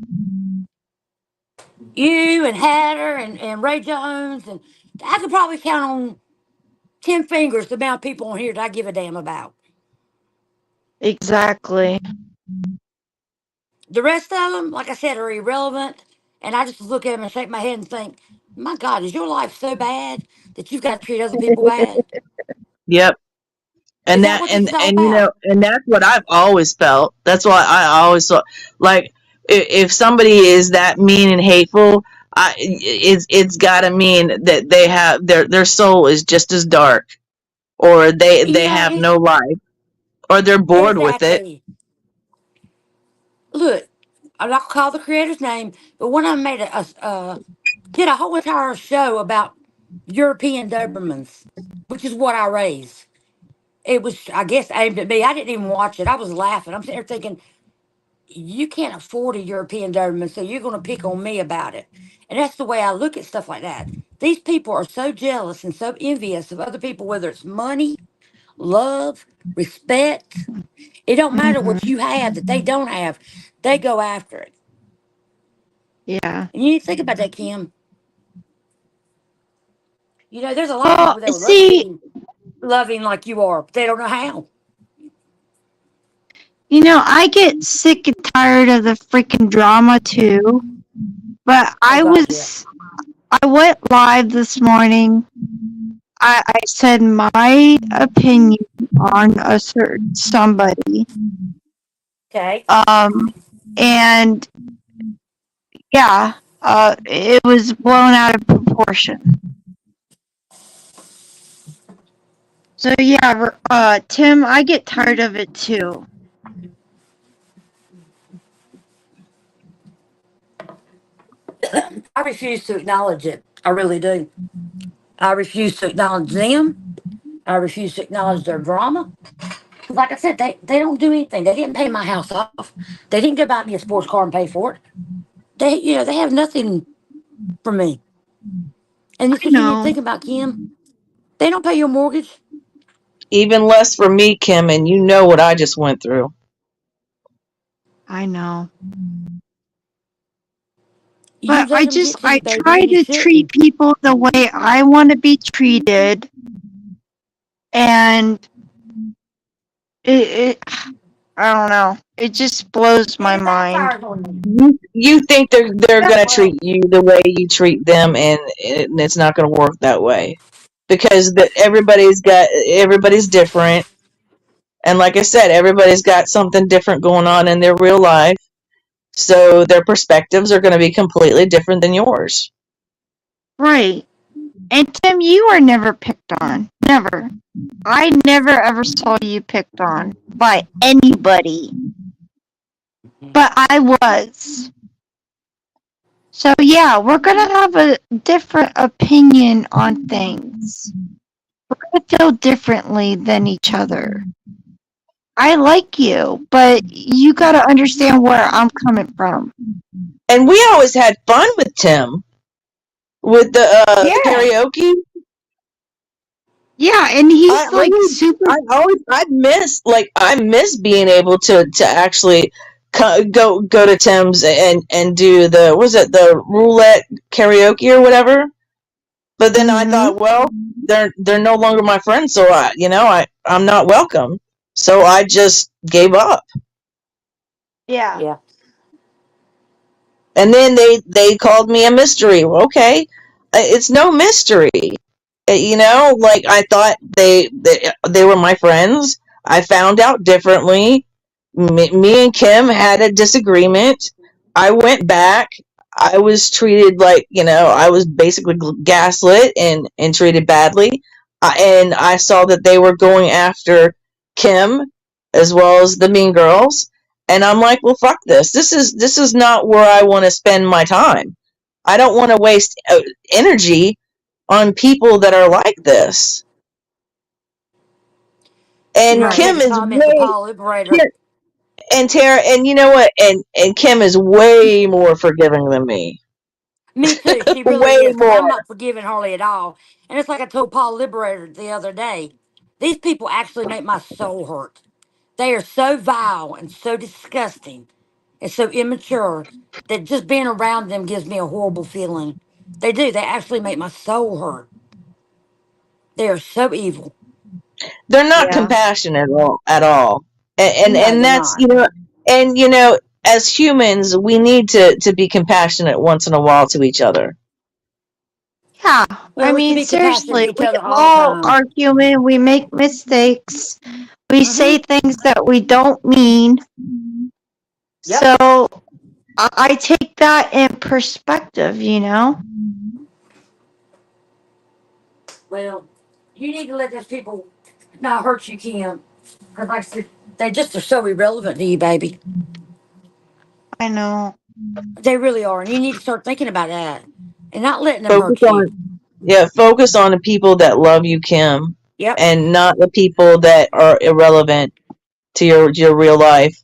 You and Hatter and Ray Jones, and I could probably count on 10 fingers the amount of people on here that I give a damn about. Exactly. The rest of them, like I said, are irrelevant. And I just look at them and shake my head and think, my God, is your life so bad that you've got to treat other people bad? Yep. Is And that that what this is all and about? and that's what I've always felt. That's why I always thought, like, if somebody is that mean and hateful, it's got to mean that they have their soul is just as dark, or they have It's no life, or they're bored with it. exactly. Look, I'm not gonna call the creator's name, but one of them made did a whole entire show about European Dobermans, which is what I raised. It was, I guess, aimed at me. I didn't even watch it. I was laughing. I'm sitting there thinking, you can't afford a European Doberman, so you're going to pick on me about it. And that's the way I look at stuff like that. These people are so jealous and so envious of other people, whether it's money, love, respect. It don't matter Hmm. what you have that they don't have. They go after it. Yeah. And you need to think about that, Kim. There's a lot of Well, people that would love to see, be loving like you are, but they don't know how. I get sick and tired of the freaking drama too. But Oh God, yeah. I went live this morning. I said my opinion on a certain somebody. Okay. And yeah, it was blown out of proportion. So yeah, Tim, I get tired of it too. I refuse to acknowledge it. I really do. I refuse to acknowledge them. I refuse to acknowledge their drama. Like I said, they don't do anything. They didn't pay my house off. They didn't go buy me a sports car and pay for it. They have nothing for me. And this is I what you need to know, think about, Kim. They don't pay your mortgage. Even less for me, Kim, and you know what I just went through. I know. You But just let them get to I you, baby, try and you to treat shouldn't. people the way I want to be treated, and it I don't know. It just blows And my it mind. backfires on you. You think they're Yeah, gonna Well, treat you the way you treat them, and it's not gonna work that way because everybody's different, and like I said, everybody's got something different going on in their real life, so their perspectives are going to be completely different than yours. right. And Tim, you were never picked on. Never. I never ever saw you picked on by anybody. But I was. So yeah, we're gonna have a different opinion on things. We're gonna feel differently than each other. I like you, but you gotta understand where I'm coming from. And we always had fun with Tim with the Yeah. karaoke. Yeah, and I he's like always, super. I miss being able to actually go to Tim's and do the roulette karaoke or whatever. But then I Mm-hmm. thought, well, they're no longer my friends, so I'm not welcome. So I just gave up. Yeah. yeah. And then they called me a mystery. Well, okay, it's no mystery. Like I thought they were my friends. I found out differently. Me and Kim had a disagreement. I went back. I was treated like, I was basically gaslit and treated badly. And I saw that they were going after Kim as well as the Mean Girls. And I'm like, well, fuck this. This is not where I want to spend my time. I don't want to waste energy on people that are like this. You And need to Right. make Kim a is comment to way Paul Liberator. and Tara, and you know what? And Kim is way more forgiving than me. Me too. She Way really is, because I'm more. not forgiving hardly at all. And it's like I told Paul Liberator the other day. These people actually make my soul hurt. They are so vile and so disgusting and so immature that just being around them gives me a horrible feeling. They do. They actually make my soul hurt. They are so evil. They're not Yeah. compassionate at all. No, And they're that's not. and as humans, we need to be compassionate once in a while to each other. Yeah. I Well, we should mean, be compassionate to seriously, each we other all the all time. are human. We make mistakes. We Mm-hmm. say things that we don't mean. Yep. So I take that in perspective. Well, you need to let those people not hurt you, Kim. Because, like I said, they just are so irrelevant to you, baby. I know. They really are. And you need to start thinking about that and not letting them Focus hurt you. on focus on the people that love you, Kim, Yep. and not the people that are irrelevant to your real life.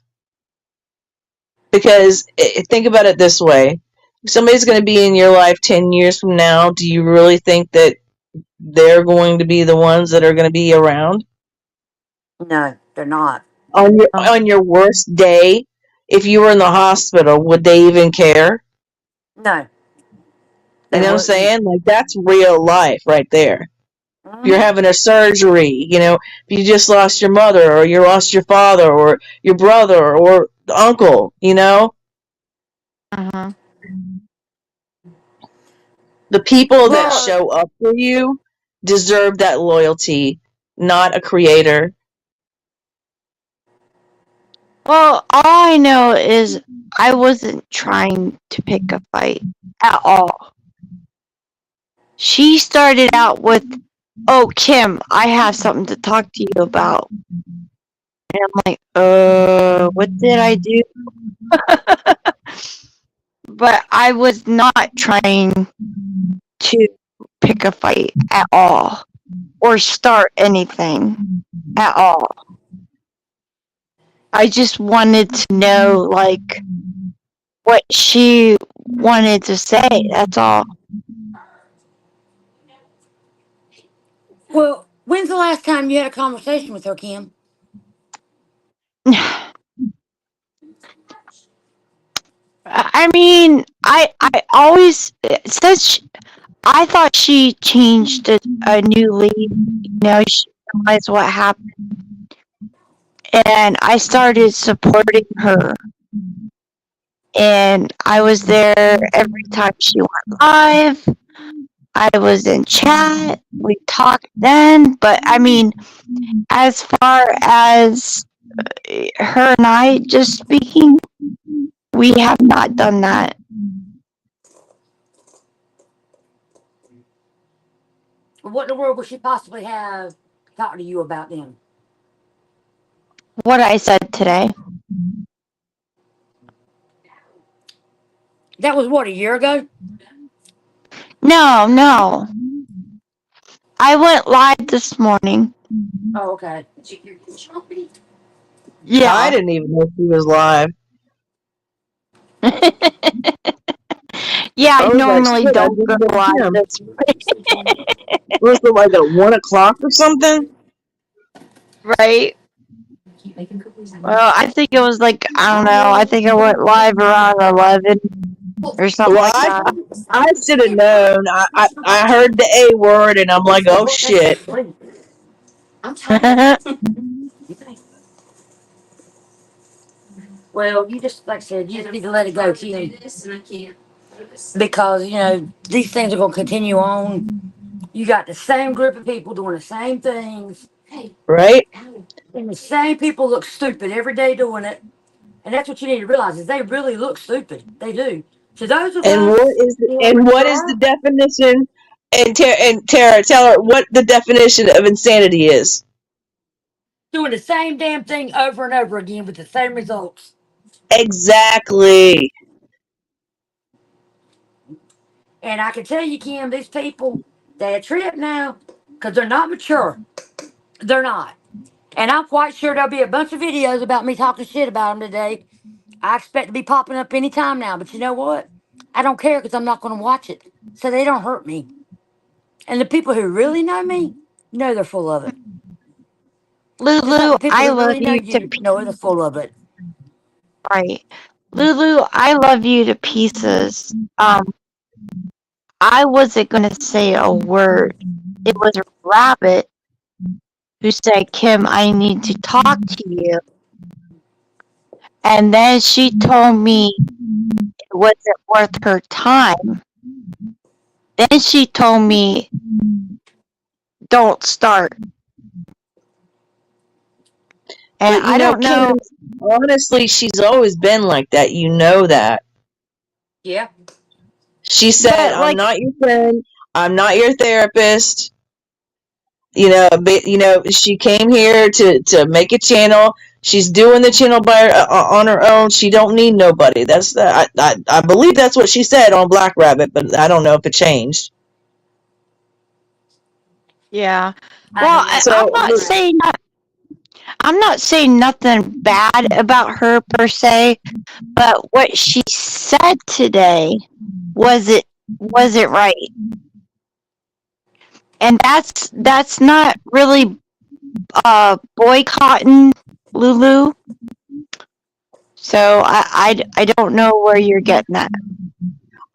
Because think about it this way: somebody's going to be in your life 10 years from now. Do you really think that they're going to be the ones that are going to be around No, they're not. on your Oh, on your worst day? If you were in the hospital, would they even care? No, You they know what I'm wouldn't. saying? Like that's real life right there. If you're Mm-hmm. having a surgery, if you just lost your mother or you lost your father or your brother or uncle. uh-huh. The people that Well, show up for you deserve that loyalty, not a creator. Well, all I know is I wasn't trying to pick a fight at all. She started out with, "Oh, Kim, I have something to talk to you about." And I'm like, what did I do? But I was not trying to pick a fight at all or start anything at all. I just wanted to know, like, what she wanted to say. That's all. well, when's the last time you had a conversation with her, Kim? I mean, I always since I thought she changed a new leaf. She realized what happened, and I started supporting her. And I was there every time she went live. I was in chat. We talked then, but I mean, as far as her and I just speaking, we have not done that. What in the world would she possibly have talked to you about then? What I said today. That was what, a year ago? No, no. I went live this morning. Oh, okay. I Yeah. didn't even know she was live. Yeah, I I was like, normally shit, I don't just go met live him. this Was it like at 1 o'clock or something? right. Well, I think it was like I don't know. I think I went live around 11 or something Well, like that. I should have known. I heard the A word and I'm like, oh shit. Well, you just, like I said, you just need to let it go, Kim. Because, these things are going to continue on. You got the same group of people doing the same things. Right? And the same people look stupid every day doing it. And that's what you need to realize is they really look stupid. They do. To those of And us who are what is the mature, definition? And Tara, tell her what the definition of insanity is. doing the same damn thing over and over again with the same results. Exactly. And I can tell you, Kim, these people, they trip now because they're not mature. They're not. And I'm quite sure there'll be a bunch of videos about me talking shit about them today. I expect to be popping up any time now. But you know what? I don't care because I'm not going to watch it. So they don't hurt me. And the people who really know me know they're full of it. Just like Lulu, the people I who love really know you to you know they're full of it. right. Lulu, I love you to pieces. I wasn't gonna say a word. It was Rabbit who said, Kim, I need to talk to you. And then she told me it wasn't worth her time. Then she told me, don't start. And But I don't Kim, know. honestly, she's always been like that. You know that. Yeah. She said, But I'm like, not your friend. I'm not your therapist. She came here to make a channel. She's doing the channel on her own. She don't need nobody. I believe that's what she said on Black Rabbit, but I don't know if it changed. yeah. I Well, think that's So I'm not saying nothing bad about her per se, but what she said today wasn't right. And that's not really boycotting Lulu. So I don't know where you're getting that.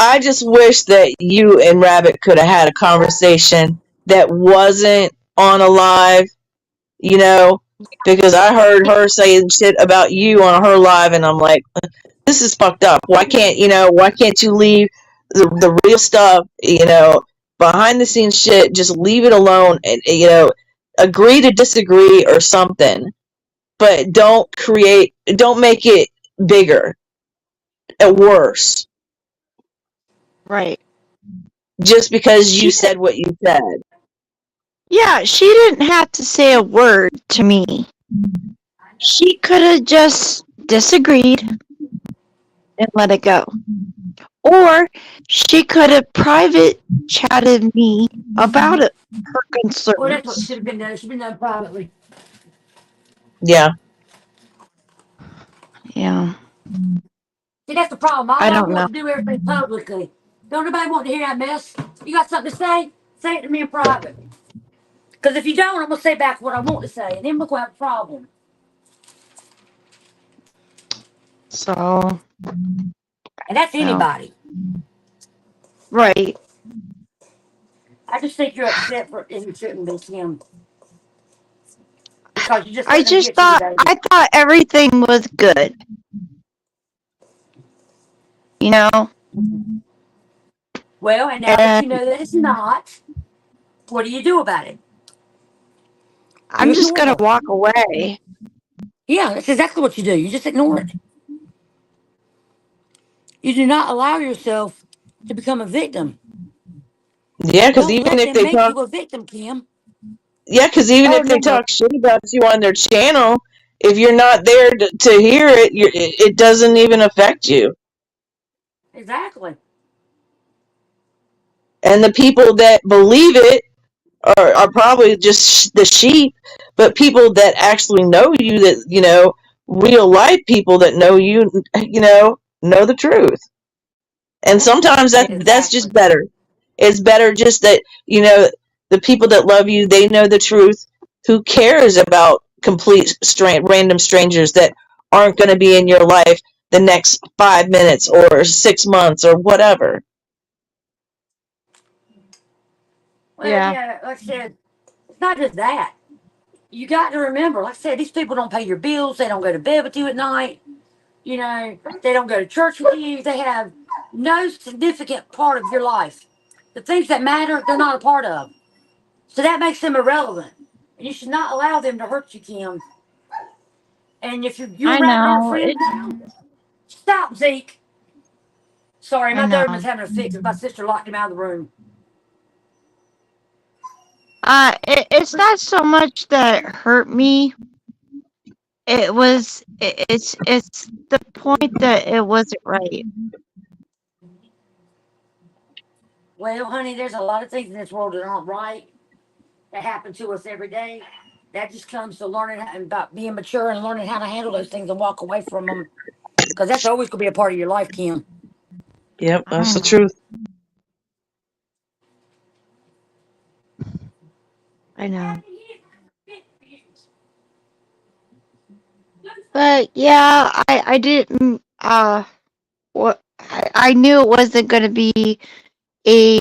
I just wish that you and Rabbit could have had a conversation that wasn't on a live, you know, because I heard her saying shit about you on her live, and I'm like, this is fucked up. Why can't you leave the real stuff, behind the scenes shit, just leave it alone and, agree to disagree or something, but don't make it bigger and worse Right. just because you She said what you said. Yeah, she didn't have to say a word to me. She could have just disagreed and let it go. Or she could have private chatted me about it, her well, that's what concerns. should have been done. It should have been done privately. Yeah. Yeah, See, that's the problem. All I I don't know. want to do everything publicly. Don't nobody want to hear that mess. You got something to say? Say it to me in private. Because if you don't, I'm going to say back what I want to say. And then we're going to have a problem. So, And that's No. anybody. Right. I just think you're upset for, and you shouldn't be, Kim, because you just I letting them just get to you, thought baby. I thought everything was good, you know? Well, and now that And you know that it's not, what do you do about it? You I'm just ignore gonna her. walk away. Yeah, that's exactly what you do. You just ignore it. You do not allow yourself to become a victim. Yeah, because Don't even let if them they make talk, you a victim, Kim. yeah, because even Oh if they no. talk shit about you on their channel, if you're not there to hear it, it doesn't even affect you. Exactly. And the people that believe it are probably just the sheep, but people that actually know you, that, real life people that know the truth. And sometimes that's just Exactly. better. It's better just that, the people that love you, they know the truth. Who cares about random strangers that aren't going to be in your life the next 5 minutes or 6 months or whatever? Well, Yeah. yeah, like I said, it's not just that. You got to remember, like I said, these people don't pay your bills. They don't go to bed with you at night. You know, they don't go to church with you. They have no significant part of your life. The things that matter, they're not a part of. So that makes them irrelevant. And you should not allow them to hurt you, Kim. And if you're I around our know. friends now, stop, Zeke. Sorry, I my Doberman's know. having a fit because my sister locked him out of the room. It's not so much that it hurt me. It's the point that it wasn't right. Well, honey, there's a lot of things in this world that aren't right that happen to us every day. That just comes to learning about being mature and learning how to handle those things and walk away from them. Because that's always going to be a part of your life, Kim. Yep, I that's the know. truth. I know. But yeah, I didn't what I knew it wasn't gonna be a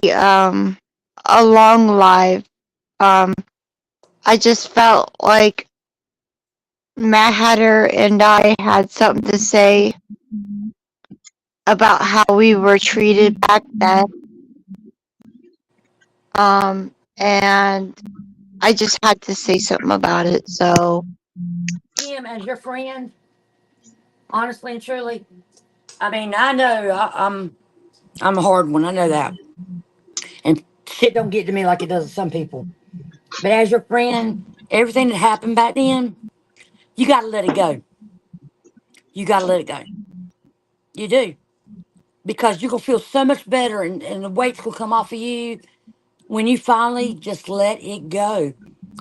long live. Um I just felt like Matt Hatter and I had something to say about how we were treated back then. And I just had to say something about it. So Kim, as your friend, honestly and truly, I mean, I know I'm a hard one. I know that, and shit don't get to me like it does to some people. But as your friend, everything that happened back then, you got to let it go. You got to let it go. You do, because you're gonna feel so much better, and the weight's gonna come off of you when you finally just let it go.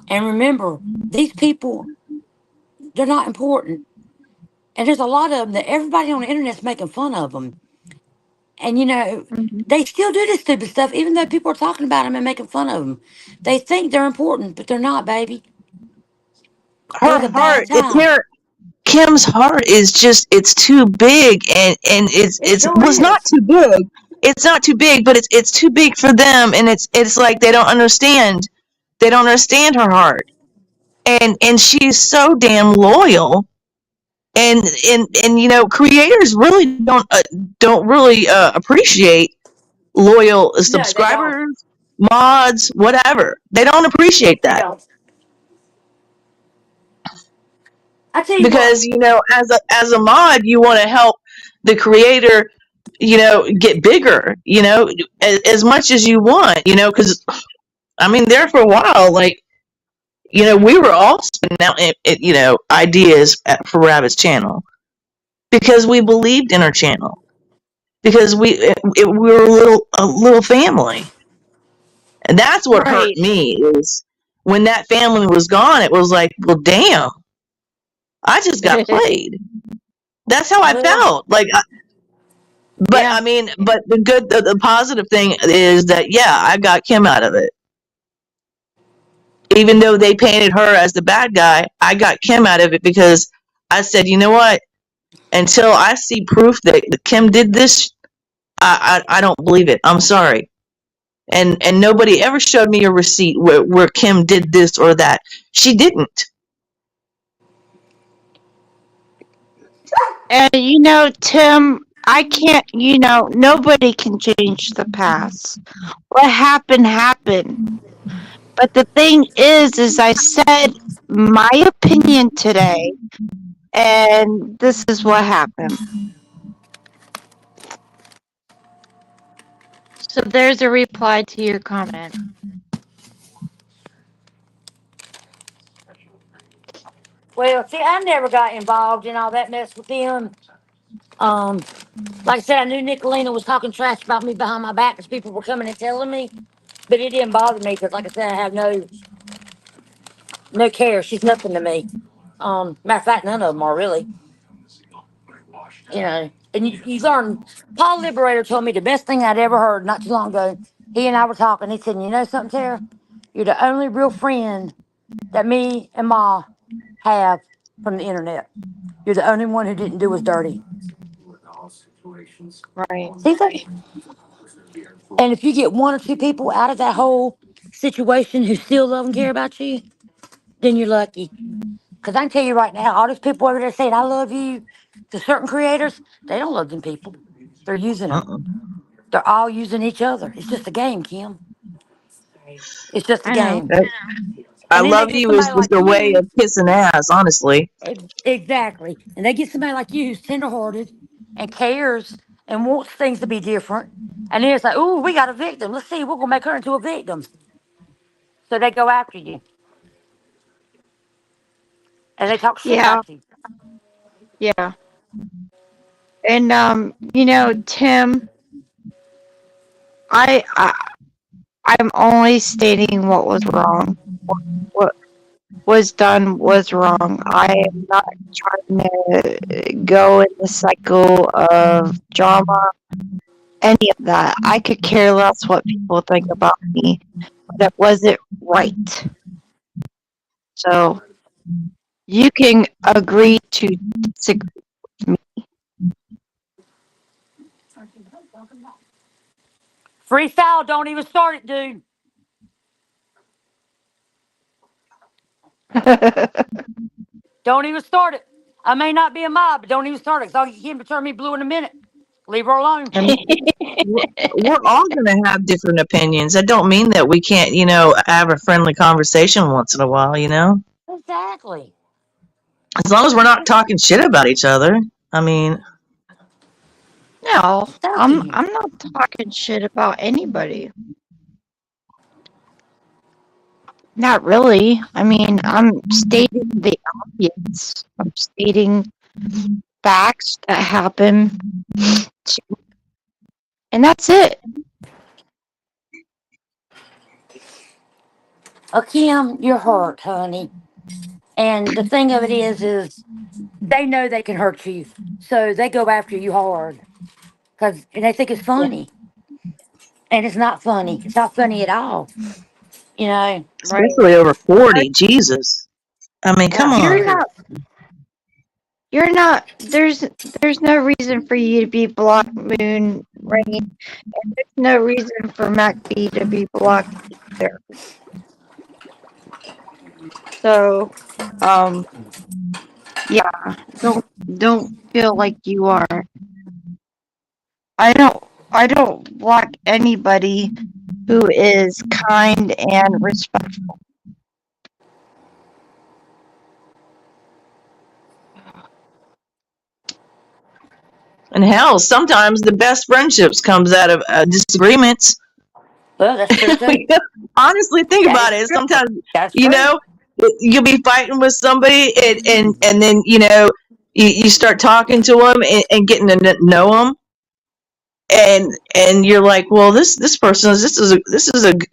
And remember, these people, they're not important. And there's a lot of them that everybody on the internet's making fun of them. And mhm. they still do this stupid stuff, even though people are talking about them and making fun of them. They think they're important, but they're not, baby. It was Her a bad heart, time. Kim's heart is just, it's too big, and It it's sure was not is. too big. It's not too big, but it's too big for them, and it's like they don't understand. They don't understand her heart. And she's so damn loyal. And creators really don't really appreciate loyal No, they don't. subscribers, mods, whatever. They don't appreciate They that. don't. I tell you what, Because as a mod, you want to help the creator, get bigger, as much as you want, because I mean, there for a while, like, we were all spinning out ideas for Rabbit's channel, because we believed in our channel, because we were a little family. And that's what hurt Right. me, is when that family was gone. It was like, well, damn, I just got played. That's how I well, felt. Like, but Yeah. I mean, but the positive thing is that, yeah, I got Kim out of it. Even though they painted her as the bad guy, I got Kim out of it, because I said, you know what? until I see proof that Kim did this, I don't believe it. I'm sorry. And nobody ever showed me a receipt where Kim did this or that. She didn't. And Tim, I can't, nobody can change the past. What happened happened. But the thing is I said my opinion today, and this is what happened. So there's a reply to your comment. Well, see, I never got involved in all that mess with them. Like I said, I knew Nicolina was talking trash about me behind my back because people were coming and telling me, but it didn't bother me because, like I said, I have no care. She's nothing to me. Matter of fact, none of them are really. And you learn. Paul Liberator told me the best thing I'd ever heard not too long ago. He and I were talking. He said, "You know something, Tara? You're the only real friend that me and Ma have from the internet. You're the only one who didn't do us dirty." Right. See that? And if you get one or two people out of that whole situation who still love and care about you, then you're lucky. Because I can tell you right now, all these people over there saying, "I love you," to certain creators, they don't love them people. They're using them. Uh-uh. They're all using each other. It's just a game, Kim. It's just a I know. game. I And then they love get you somebody is like a way you. of kissing ass, honestly. Exactly. And they get somebody like you who's tenderhearted and cares and wants things to be different. And then it's like, "Ooh, we got a victim. Let's see, we're going to make her into a victim." So they go after you and they talk shit Yeah, about you. yeah. And Tim, I, I I'm only stating what was wrong. What was done was wrong. I am not trying to go in the cycle of drama, any of that. I could care less what people think about me, but it wasn't right. So you can agree to disagree with Freestyle, don't even start it, dude. me. Don't even start it. I may not be a mob, but don't even start it. Because I'll get him to turn me blue in a minute. Leave her alone. And we're all going to have different opinions. That don't mean that we can't, have a friendly conversation once in a while, Exactly. As long as we're not talking shit about each other. I mean, No, Thank I'm you. I'm not talking shit about anybody. Not really. I mean, I'm stating the obvious. I'm stating facts that happen, and that's it. Oh, Kim, you're hurt, honey. And the thing of it is they know they can hurt you. So they go after you hard. And they think it's Yeah. funny. And it's not funny. It's not funny at all. You know? Right. especially over 40. Jesus. I mean, Yeah, come for You're on. real. not. You're not. There's no reason for you to be Block Moon Rain. And there's no reason for Mac B to be Block either. So, yeah. Don't feel like you are. I don't block anybody who is kind and respectful. And hell, sometimes the best friendships comes out of disagreements. Well, that's true too. Honestly, think That about is it. true. Sometimes, That's you true. know, you'll be fighting with somebody, and then you start talking to them and getting to know them, and you're like, well, this person is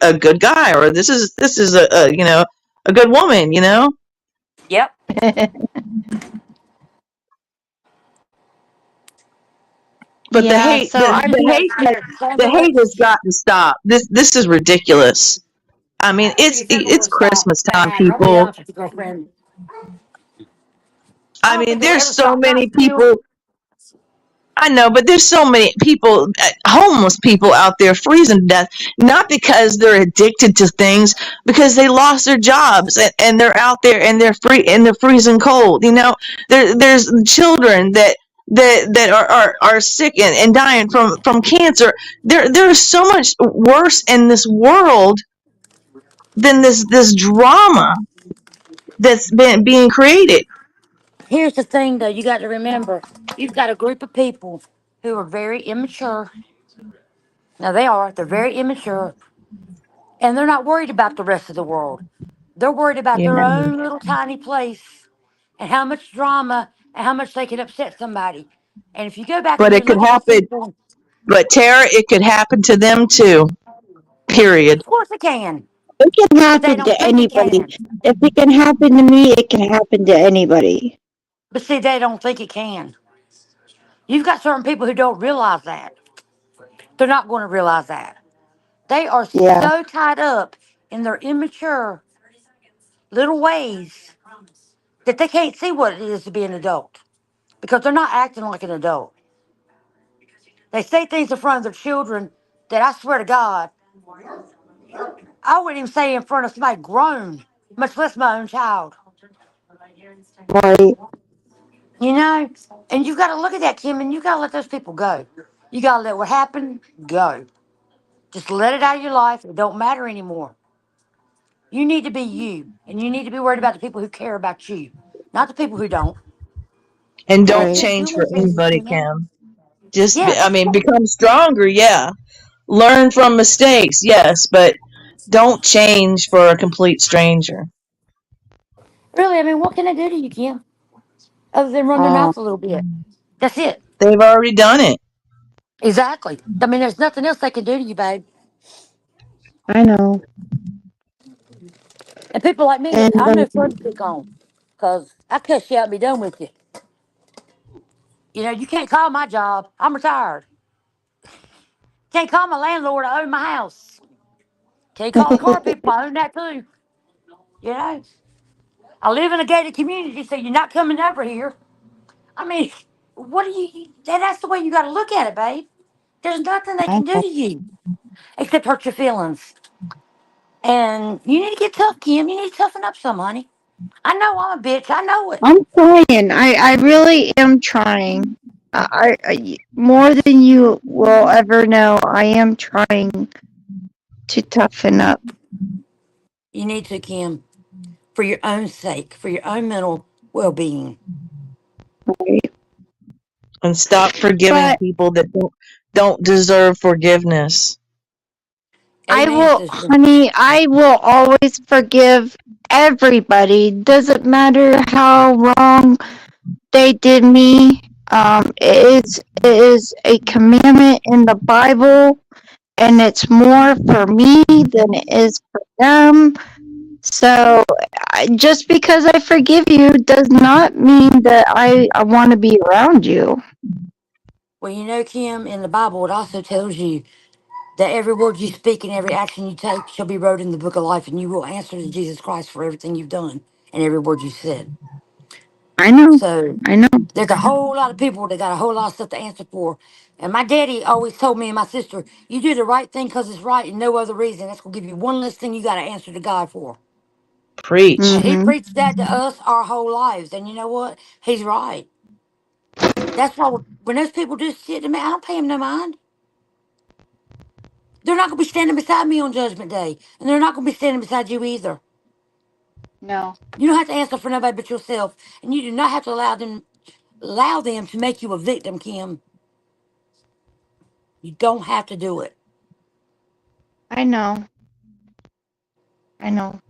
a good guy, or this is a good woman. Yep. But the Yeah, hate, so the, I the mean, hate, So the hate has much. got to stop. This is ridiculous. I mean, I don't think it's it's ever going it's to stop, Christmas time, Mac. I'll be people. honest with you, girlfriend. I I don't mean, think it'll there's ever so stop. But I many still, people. I know, but there's so many people, homeless people out there freezing to death, not because they're addicted to things, because they lost their jobs and they're out there and they're free and they're freezing cold. There's children that are sick and dying from cancer. There's so much worse in this world than this drama that's been being created. Here's the thing, though, you got to remember you've got a group of people who are very immature. Now, they're very immature, and they're not worried about the rest of the world. They're worried about Yeah. their own little tiny place and how much drama and how much they can upset somebody. And if you go back and But you it could look at those happen. people, But Tara, it could happen to them too. Period. of course it can, It can but they happen don't to think it anybody. can. If it can happen to me, it can happen to anybody. But see, they don't think it can. You've got certain people who don't realize that. They're not going to realize that. They are Yeah, so tied up in their immature little ways that they can't see what it is to be an adult because they're not acting like an adult. They say things in front of their children that I swear to God, I wouldn't even say in front of somebody grown, much less my own child. right. You know? And you've got to look at that, Kim, and you got to let those people go. You got to let what happened go. Just let it out of your life. It don't matter anymore. You need to be you, and you need to be worried about the people who care about you, not the people who don't. And And you don't Right. can't change do for anything, anybody, you know? Kim. Just, Yeah, I just mean, become stronger, yeah. Learn from mistakes, yes, but don't change for a complete stranger. really. I mean, what can I do to you, Kim? Other than run their Um, mouth a little bit. That's it. They've already done it. Exactly. I mean, there's nothing else they can do to you, babe. I know. And people like me, And I'm no fun to pick on, cause I cuss you out and be done with you. You know, you can't call my job. I'm retired. Can't call my landlord. I own my house. Can't call the car people. I own that too. You know, I live in a gated community, so you're not coming over here. I mean, what do you? That's the way you got to look at it, babe. There's nothing they I can do know. to you except hurt your feelings. And you need to get tough, Kim. You need to toughen up some, honey. I know I'm a bitch. I know it. I'm trying. I really am trying. More than you will ever know, I am trying to toughen up. You need to, Kim, for your own sake, for your own mental well being. Right? And stop forgiving But people that don't deserve forgiveness. I Amen, will, sister. honey, I will always forgive everybody. Doesn't matter how wrong they did me. It is a commandment in the Bible, and it's more for me than it is for them. So just because I forgive you does not mean that I want to be around you. Well, you know, Kim, in the Bible, it also tells you that every word you speak and every action you take shall be wrote in the book of life, and you will answer to Jesus Christ for everything you've done and every word you said. I know. So I know. there's a whole lot of people that got a whole lot of stuff to answer for. And my daddy always told me and my sister, you do the right thing because it's right and no other reason. That's going to give you one less thing you got to answer to God for. And Preach. he Mhm. preached that to us our whole lives. And you know what? He's right. That's why when those people do shit to me, I don't pay them no mind. They're not going to be standing beside me on Judgment Day. And they're not going to be standing beside you either. No. You don't have to answer for nobody but yourself. And you do not have to allow them to make you a victim, Kim. You don't have to do it. I know. I know.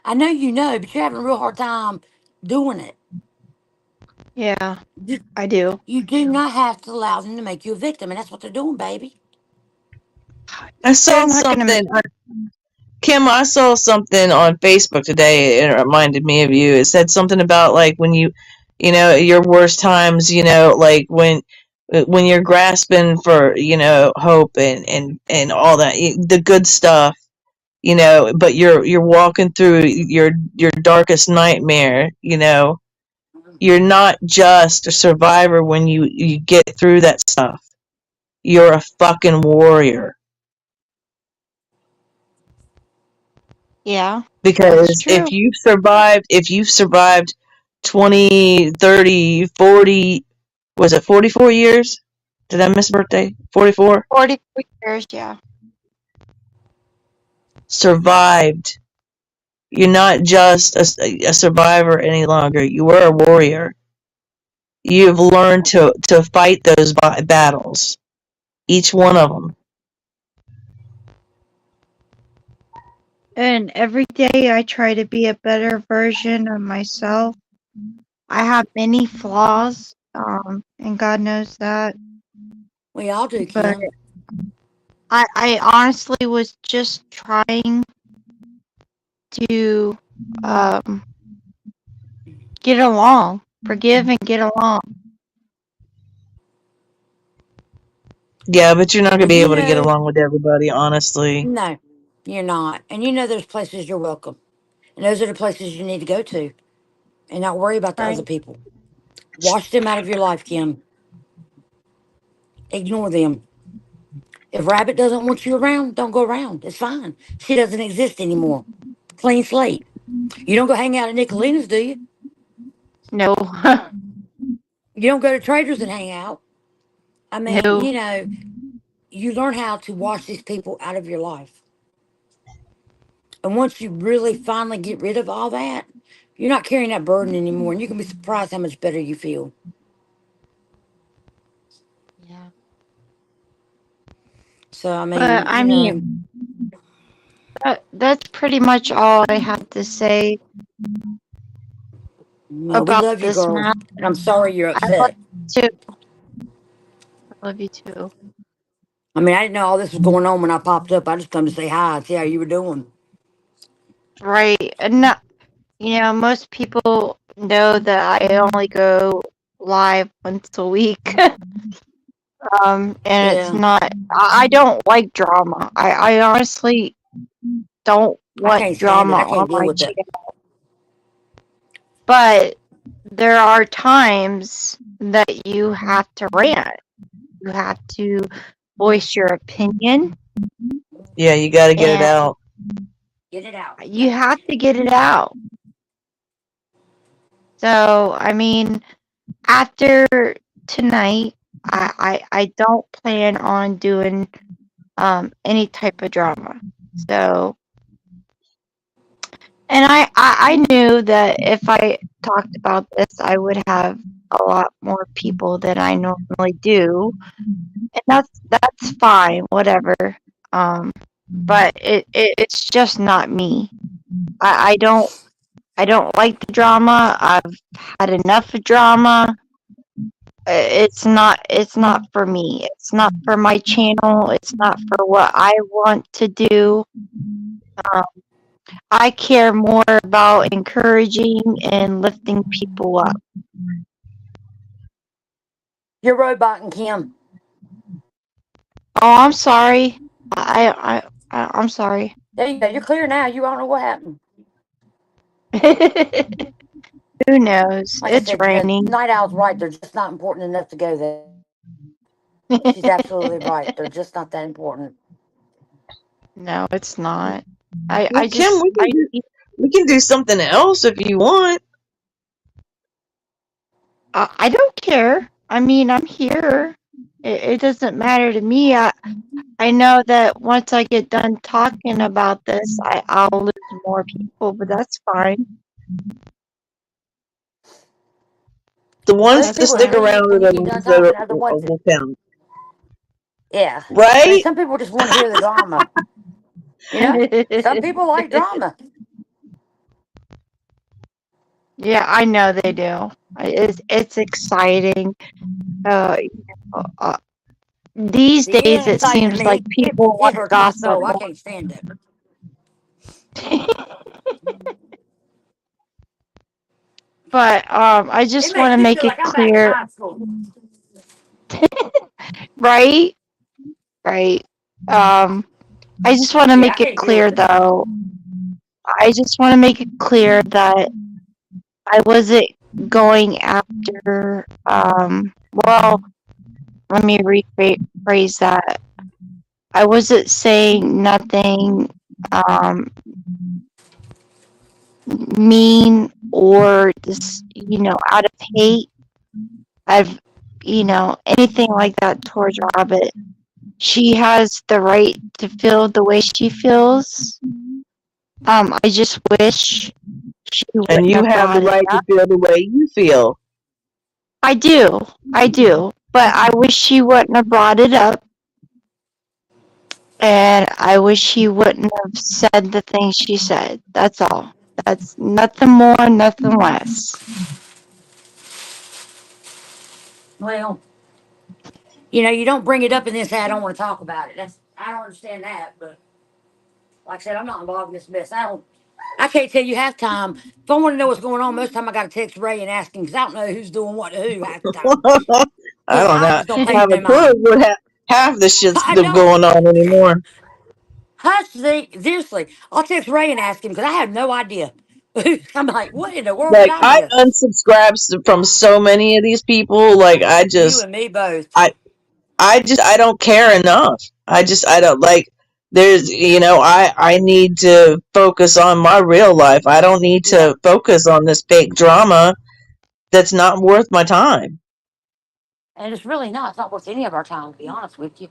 I know you know, but you're having a real hard time doing it. Yeah, You, I do. you do not have to allow them to make you a victim, and that's what they're doing, baby. I They're saw not gonna make. something, Kim. I saw something on Facebook today. And it reminded me of you. It said something about like when your worst times. Like when you're grasping for hope and all that, the good stuff. But you're walking through your darkest nightmare. You're not just a survivor when you get through that stuff. You're a fucking warrior. Yeah, that's Because true. if you've survived 20, 30, 40, was it 44 years? Did I miss a birthday? 44? 44 years, yeah. Survived. You're not just a survivor any longer. You are a warrior. You've learned to fight those battles. Each one of them. And every day I try to be a better version of myself. I have many flaws, and God knows that. We all do, But Kim. I honestly was just trying to um, get along, forgive and get along. Yeah, but you're not going to And be you able to get know, along with everybody, honestly. no, you're not. And you know, there's places you're welcome. And those are the places you need to go to and not worry about the other Right. people. Wash them out of your life, Kim. Ignore them. If Rabbit doesn't want you around, don't go around. It's fine. She doesn't exist anymore. Clean slate. You don't go hang out at Nicolina's, do you? No. You don't go to Traders and hang out. I mean, No. you know, you learn how to wash these people out of your life. And once you really finally get rid of all that, you're not carrying that burden anymore. And you can be surprised how much better you feel. Yeah. So, I But mean, I you know, mean, that's pretty much all I have to say well, we about love you, this girl. matter. And I'm sorry you're I love upset. you too. I love you too. I mean, I didn't know all this was going on when I popped up. I just come to say hi and see how you were doing. Right. And not, most people know that I only go live once a week. And it's Yeah, not, I don't like drama. I honestly don't I want can't stand drama it. I on can't deal my with it. channel. But there are times that you have to rant. You have to voice your opinion, Yeah, you got to get it and out. Get it out. you Yep. have to get it out. So, I mean, after tonight, I don't plan on doing any type of drama. So, and I knew that if I talked about this, I would have a lot more people than I normally do, and that's fine, whatever. Um, but it's just not me. I don't like the drama. I've had enough of drama. It's not for me. It's not for my channel. It's not for what I want to do. Um, I care more about encouraging and lifting people up. You're roboting, Kim. Oh, I'm sorry. I'm sorry. There you go. You're clear now. You don't know what happened. Who knows? Like I It's said, raining. Night Owl's right. They're just not important enough to go there. She's absolutely right. They're just not that important. No, it's not. I Well, I Kim, just I we can do something else if you want. I don't care. I mean, I'm here. It doesn't matter to me. I know that once I get done talking about this, I'll lose more people, but that's fine. The ones Those that That's people stick that fine. leave around are when you the get done ones that talking are the ones that, will count. yeah. I mean, Right? some people just want to hear the drama. You know, some people like drama. Yeah, I know they do. It's exciting. Uh, uh, these See, it days, ain't it exciting to seems like me. people It want to hurts my gossip soul. I more. can't stand it. But I It just want makes to me make feel it like I'm back in clear, high school. right? Right. Um, I just want to Yeah, I make it can't deal clear, with it. though. I just want to make it clear that I wasn't. going after, well, let me rephrase that. I wasn't saying nothing um, mean or just, out of hate. I've, anything like that towards Robert. She has the right to feel the way she feels. I just wish she And wouldn't you have have the brought it right to up. feel the way you feel. I do, but I wish she wouldn't have brought it up, and I wish she wouldn't have said the things she said. That's all. That's nothing more, nothing less. Well, you don't bring it up and then say I don't want to talk about it. I don't understand that, but like I said, I'm not involved in this mess. I can't tell you half time. If I want to know what's going on, most of the time I got to text Ray and ask him because I don't know who's doing what to who half the time. I Because don't I know, just don't pay have a no clue mind. what half the shit's I don't. going on anymore. Hush, seriously. I'll text Ray and ask him because I have no idea. I'm like, what in the world did Like I I miss? unsubscribed from so many of these people. Like You and me both. I I don't care enough. I don't like. There's I need to focus on my real life. I don't need Yeah. to focus on this fake drama that's not worth my time. And it's really not. It's not worth any of our time, to be honest with you.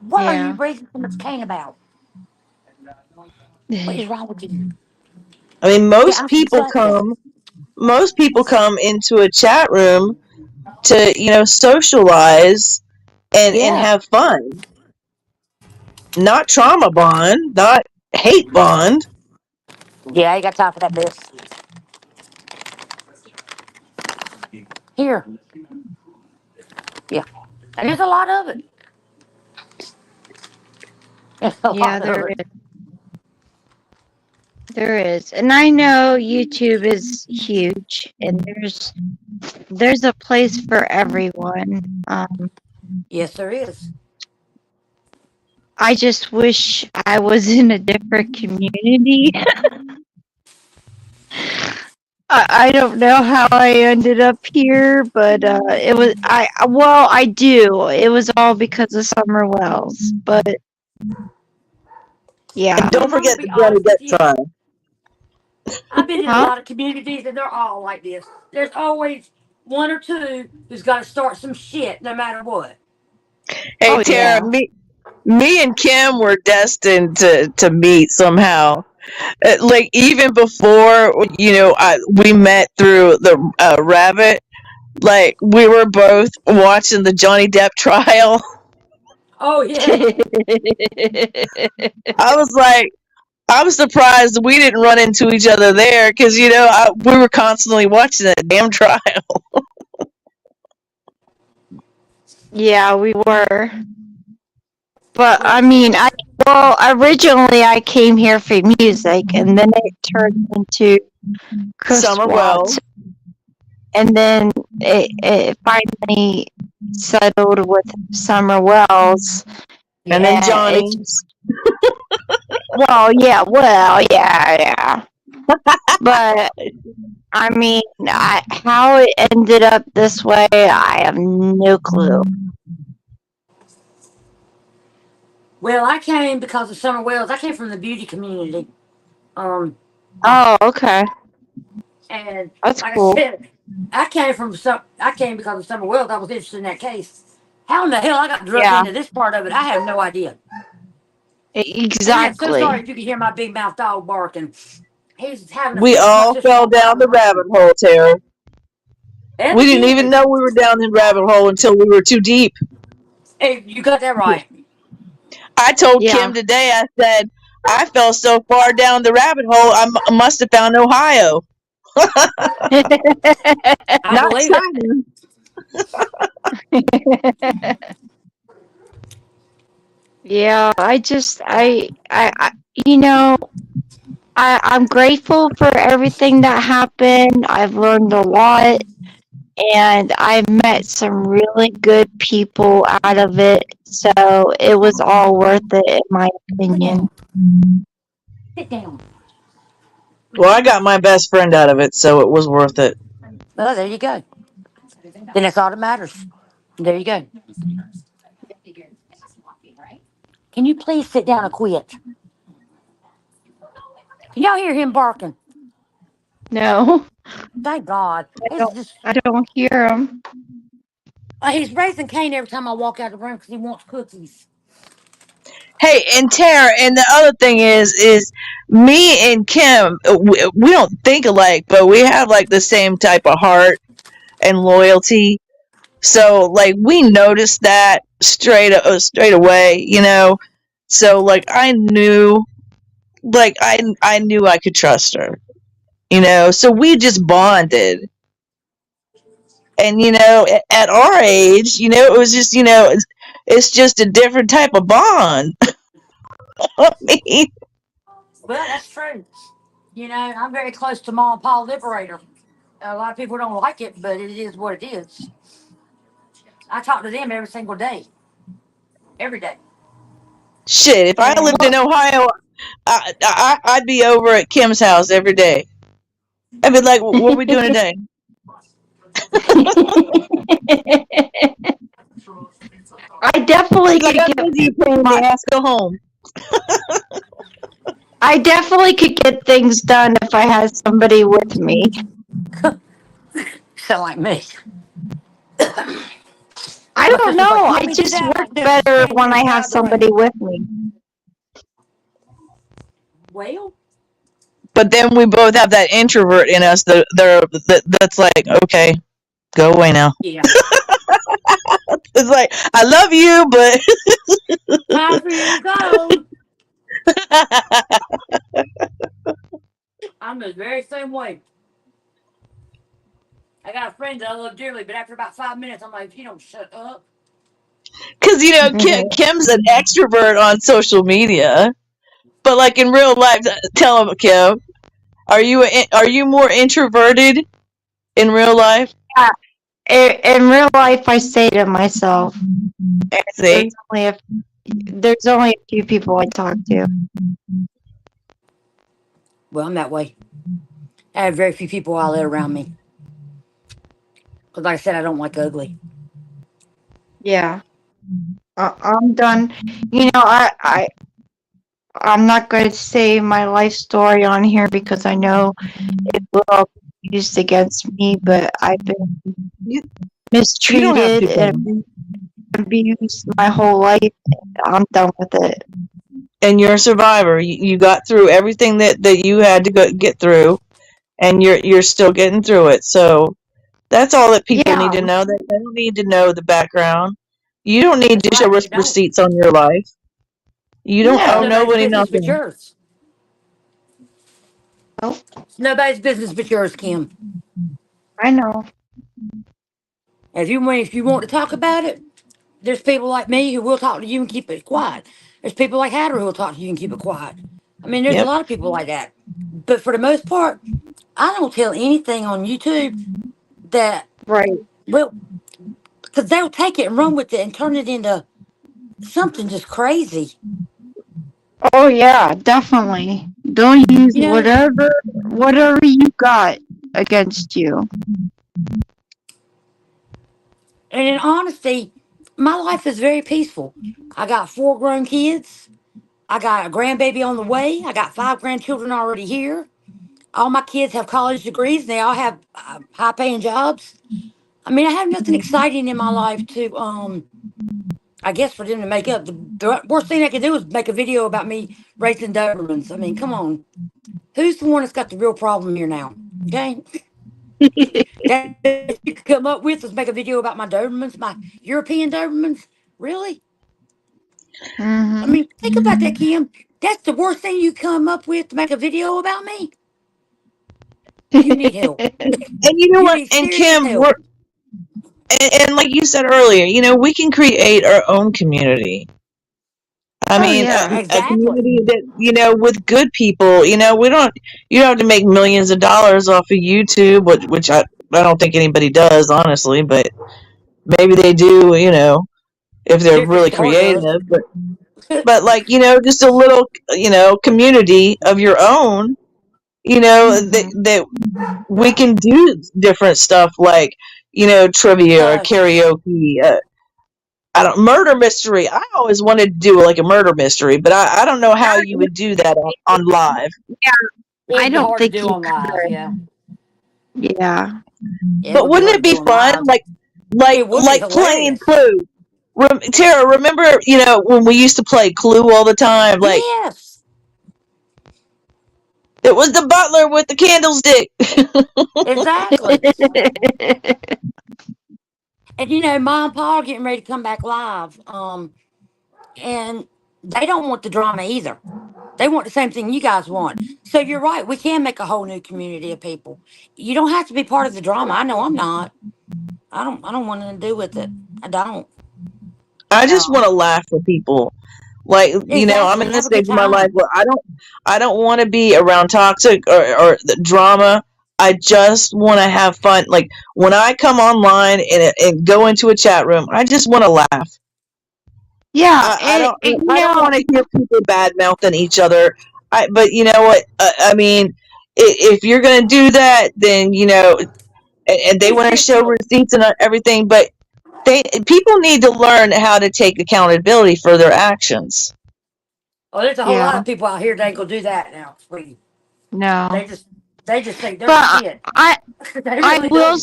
What are you Yeah. raising so much cane about? What is wrong with you? I mean, Yeah, I'm successful. most people come into a chat room to socialize and Yeah. have fun, not trauma bond, not hate bond. Yeah, I ain't got time for that mess. Here. Yeah. And there's a lot of it. There's a Yeah, lot of it. there is. And I know YouTube is huge and there's a place for everyone. Yes, there is. I just wish I was in a different community. I don't know how I ended up here, but it was I do. It was all because of Summer Wells. But And yeah. don't I'm gonna forget be the Johnny honest with Depp you. trial. I've been in a Huh? lot of communities and they're all like this. There's always one or two who's got to start some shit no matter what. Hey Oh Tara, yeah. me and Kim were destined to meet somehow. Like even before we met through the Rabbit. Like we were both watching the Johnny Depp trial. Oh, yeah. I was like, I was surprised we didn't run into each other there because we were constantly watching that damn trial. Yeah, we were. But Well, I see, mean, that's. originally I came here for music, and then it turned into Chris Summer Watts, Wells and then it finally settled with Summer Wells, and Yeah. then and it Johnny. just yeah. But I mean, how it ended up this way, I have no clue. Well, I came because of Summer Wells. I came from the beauty community. Um, Oh, okay, and that's like I cool. said, I came because of Summer Wells. I was interested in that case. How in the hell I got drugged Yeah, into this part of it? I have no idea. And I am so sorry exactly. if you can hear my big mouth dog barking. He's having a We fit because my all sister fell won't let down him the rabbit room. hole, Tara. We didn't even Evidently. know we were down the rabbit hole until we were too deep. Hey, you got that right. I told Yeah. Kim today, I said, I fell so far down the rabbit hole, must have found Ohio. I Not believe it. China. Yeah, you know, I'm grateful for everything that happened. I've learned a lot, and I've met some really good people out of it. So it was all worth it, in my Sit opinion. down. Sit down. Well, I got my best friend out of it, so it was worth it. Oh, there you go. Then that's all that matters. There you go. Can you please sit down and quit? Can y'all hear him barking? No, Thank God. I It's don't. just I don't hear him. he's raising Cain every time I walk out the room because he wants cookies. Hey, and Tara, and the other thing is me and Kim, we don't think alike, but we have like the same type of heart and loyalty. So like we noticed that straight away, you know. So like I knew, like I knew I could trust her, you know. So we just bonded, and you know, at our age, you know, it was just, you know, it's just a different type of bond. I mean, Well, that's true. You know, I'm very close to Mom and Paul Liberator. A lot of people don't like it, but it is what it is. I talk to them every single day, every day. shit, if I And lived in Ohio, I'd be over at Kim's house every day. I'd be like, what are we doing today? I definitely She's like, could I'm get busy playing my. the ass, go home. I definitely could get things done if I had somebody with me. sound like me. I My don't sister's like, know. you want I me to do just that? work I can just better stand when here I on the have side of the road. somebody with me. Well, But then we both have that introvert in us that's like, okay, go away now. yeah. It's like, I love you, Time for you to go. but I'm the very same way. I got a friend that I love dearly, but after about 5 minutes, I'm like, if you don't shut up. because you know Kim's an extrovert on social media, but like in real life, tell him, Kim, are you more introverted in real life? Yeah, in real life, I say to myself, See, there's only a, there's only a few people I talk to. Well, I'm that way. I have very few people I let around me. Because, like I said, I don't like ugly. Yeah, I'm done. You know, I'm not going to say my life story on here because I know it will be used against me, but I've been you, you don't have mistreated to, and Kim. abused my whole life. I'm done with it. And you're a survivor. You got through everything that you had to get through, and you're still getting through it. So that's all that people need Yeah, to know. They don't need to know the background. You don't need That's to show right. They don't. receipts on your life. You don't It's owe no, nobody's nobody business but nothing. yours. no, It's nobody's business but yours, Kim. I know. If you want to talk about it, there's people like me who will talk to you and keep it quiet. There's people like Hatter who will talk to you and keep it quiet. I mean, there's a Yep. lot of people like that. But for the most part, I don't tell anything on YouTube that, Right. well, because they'll take it and run with it and turn it into something just crazy. Oh yeah, definitely. Don't use You know, whatever you got against you. and in honesty, my life is very peaceful. I got 4 grown kids. I got a grandbaby on the way. I got 5 grandchildren already here. All my kids have college degrees. They all have high paying jobs. I mean, I have nothing exciting in my life to, I guess, for them to make up. The worst thing they could do is make a video about me raising Dobermans. I mean, come on. Who's the one that's got the real problem here now? Okay? That you could come up with is make a video about my Dobermans, my European Dobermans. Really? I hmm mean, think about that, Kim. That's the worst thing you come up with to make a video about me. You need help. And you know You what? need And serious Kim, help. and like you said earlier, you know, we can create our own community. I Oh mean, yeah. a Exactly. community that, you know, with good people. You know, you don't have to make millions of dollars off of YouTube, which I don't think anybody does, honestly. But maybe they do. You know, if they're Different really store does. creative. But like, you know, just a little, you know, community of your own. that we can do different stuff like, trivia or Uh, karaoke. I don't murder mystery. I always wanted to do like a murder mystery, but I don't know how you would do that on live. Yeah, I it'd be don't hard to think do you on live. could. Yeah, Yeah. it But would be wouldn't hard it to do be on fun? live. Like It would be like playing hilarious. Clue. Tara, remember when we used to play Clue all the time? Like Yes, it was the butler with the candlestick. exactly. And Mom and Pa are getting ready to come back live. And they don't want the drama either. They want the same thing you guys want. So you're right. We can make a whole new community of people. You don't have to be part of the drama. I know I'm not. I don't want anything to do with it. I don't. I just No. want to laugh with people. Like, I'm Exactly. in this Have a good stage of my life time. where I don't want to be around toxic or the drama. I just want to have fun. Like when I come online and go into a chat room, I just want to laugh. Yeah, I don't and I don't want to hear people bad mouthing each other. But you know what? I mean, if you're gonna do that, then and they It's want to just show receipts and everything, but people need to learn how to take accountability for their actions. there's a whole lot yeah, of people out here that ain't gonna do that now, sweetie. no. They just they just think they're the But shit. I They I really will do.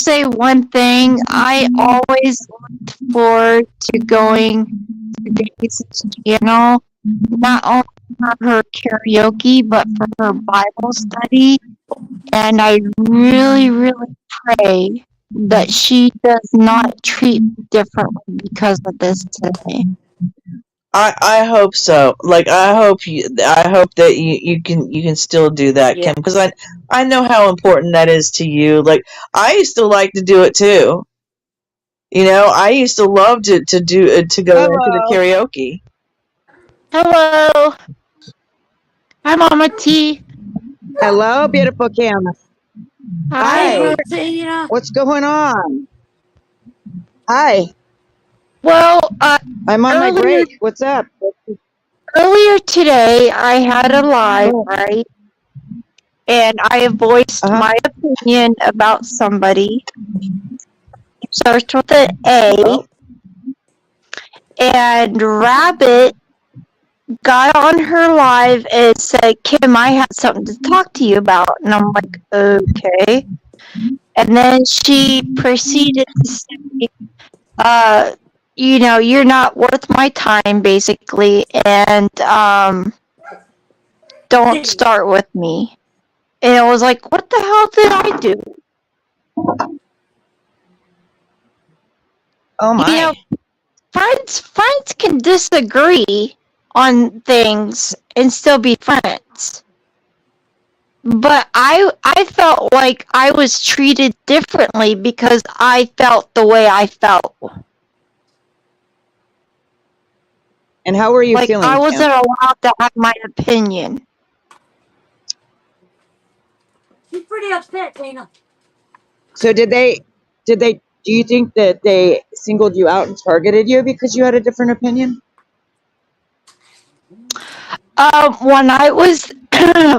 say one thing. I always looked forward to going to Daisy's channel, not only for her karaoke, but for her Bible study. And I really, really pray that she does not treat me differently because of this today. I hope so. Like I hope that you can still do that, Yeah. Kim, because I know how important that is to you. Like I used to like to do it too. I used to love to do to go into the Hello. karaoke. Hello. Hi, Mama T. Hello, beautiful Kim. Hey, Hi. Hi. Martina. What's going on? Hi. Well, I'm on my earlier break. What's up? earlier today, I had a live, right? And I voiced Uh-huh. my opinion about somebody. It starts with an A, Oh, and Rabbit got on her live and said, Kim, I have something to talk to you about. And I'm like, okay. And then she proceeded to say, you're not worth my time, basically, and don't start with me. And it was like, what the hell did I do? oh You know, my. friends can disagree on things and still be friends. But I felt like I was treated differently because I felt the way I felt. And how are you Like I feeling, Kim? wasn't allowed to have my opinion. She's pretty upset, Tina. So do you think that they singled you out and targeted you because you had a different opinion? When I was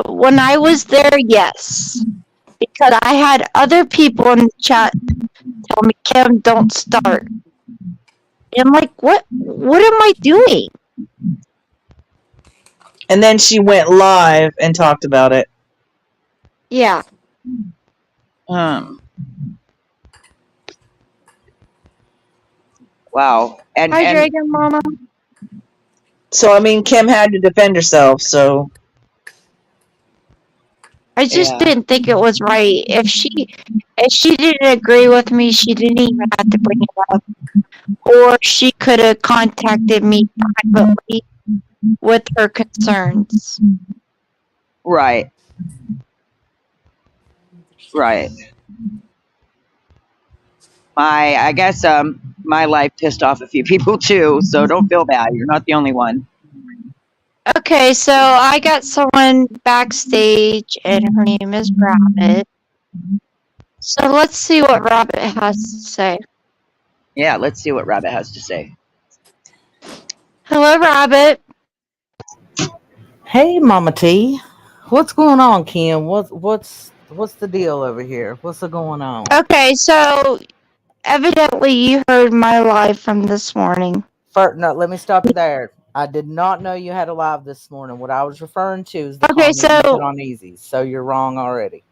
when I was there, yes, because I had other people in the chat tell me, Kim, don't start. And I'm like, what? What am I doing? And then she went live and talked about it. Yeah. Um. Wow. Hi, And Dragon Mama. So I mean, Kim had to defend herself. So I just yeah. didn't think it was right. If she didn't agree with me, she didn't even have to bring it up. Or she could have contacted me privately with her concerns. Right. Right. I guess my life pissed off a few people too, so don't feel bad. You're not the only one. Okay, so I got someone backstage, and her name is Rabbit. So let's see what Rabbit has to say. Yeah, let's see what Rabbit has to say. Hello, Rabbit. Hey, Mama T. What's going on, Kim? What's the deal over here? What's going on? Okay, so evidently you heard my live from this morning. First, no, let me stop you there. I did not know you had a live this morning. What I was referring to is the Okay, comment you put so on Easy. So you're wrong already.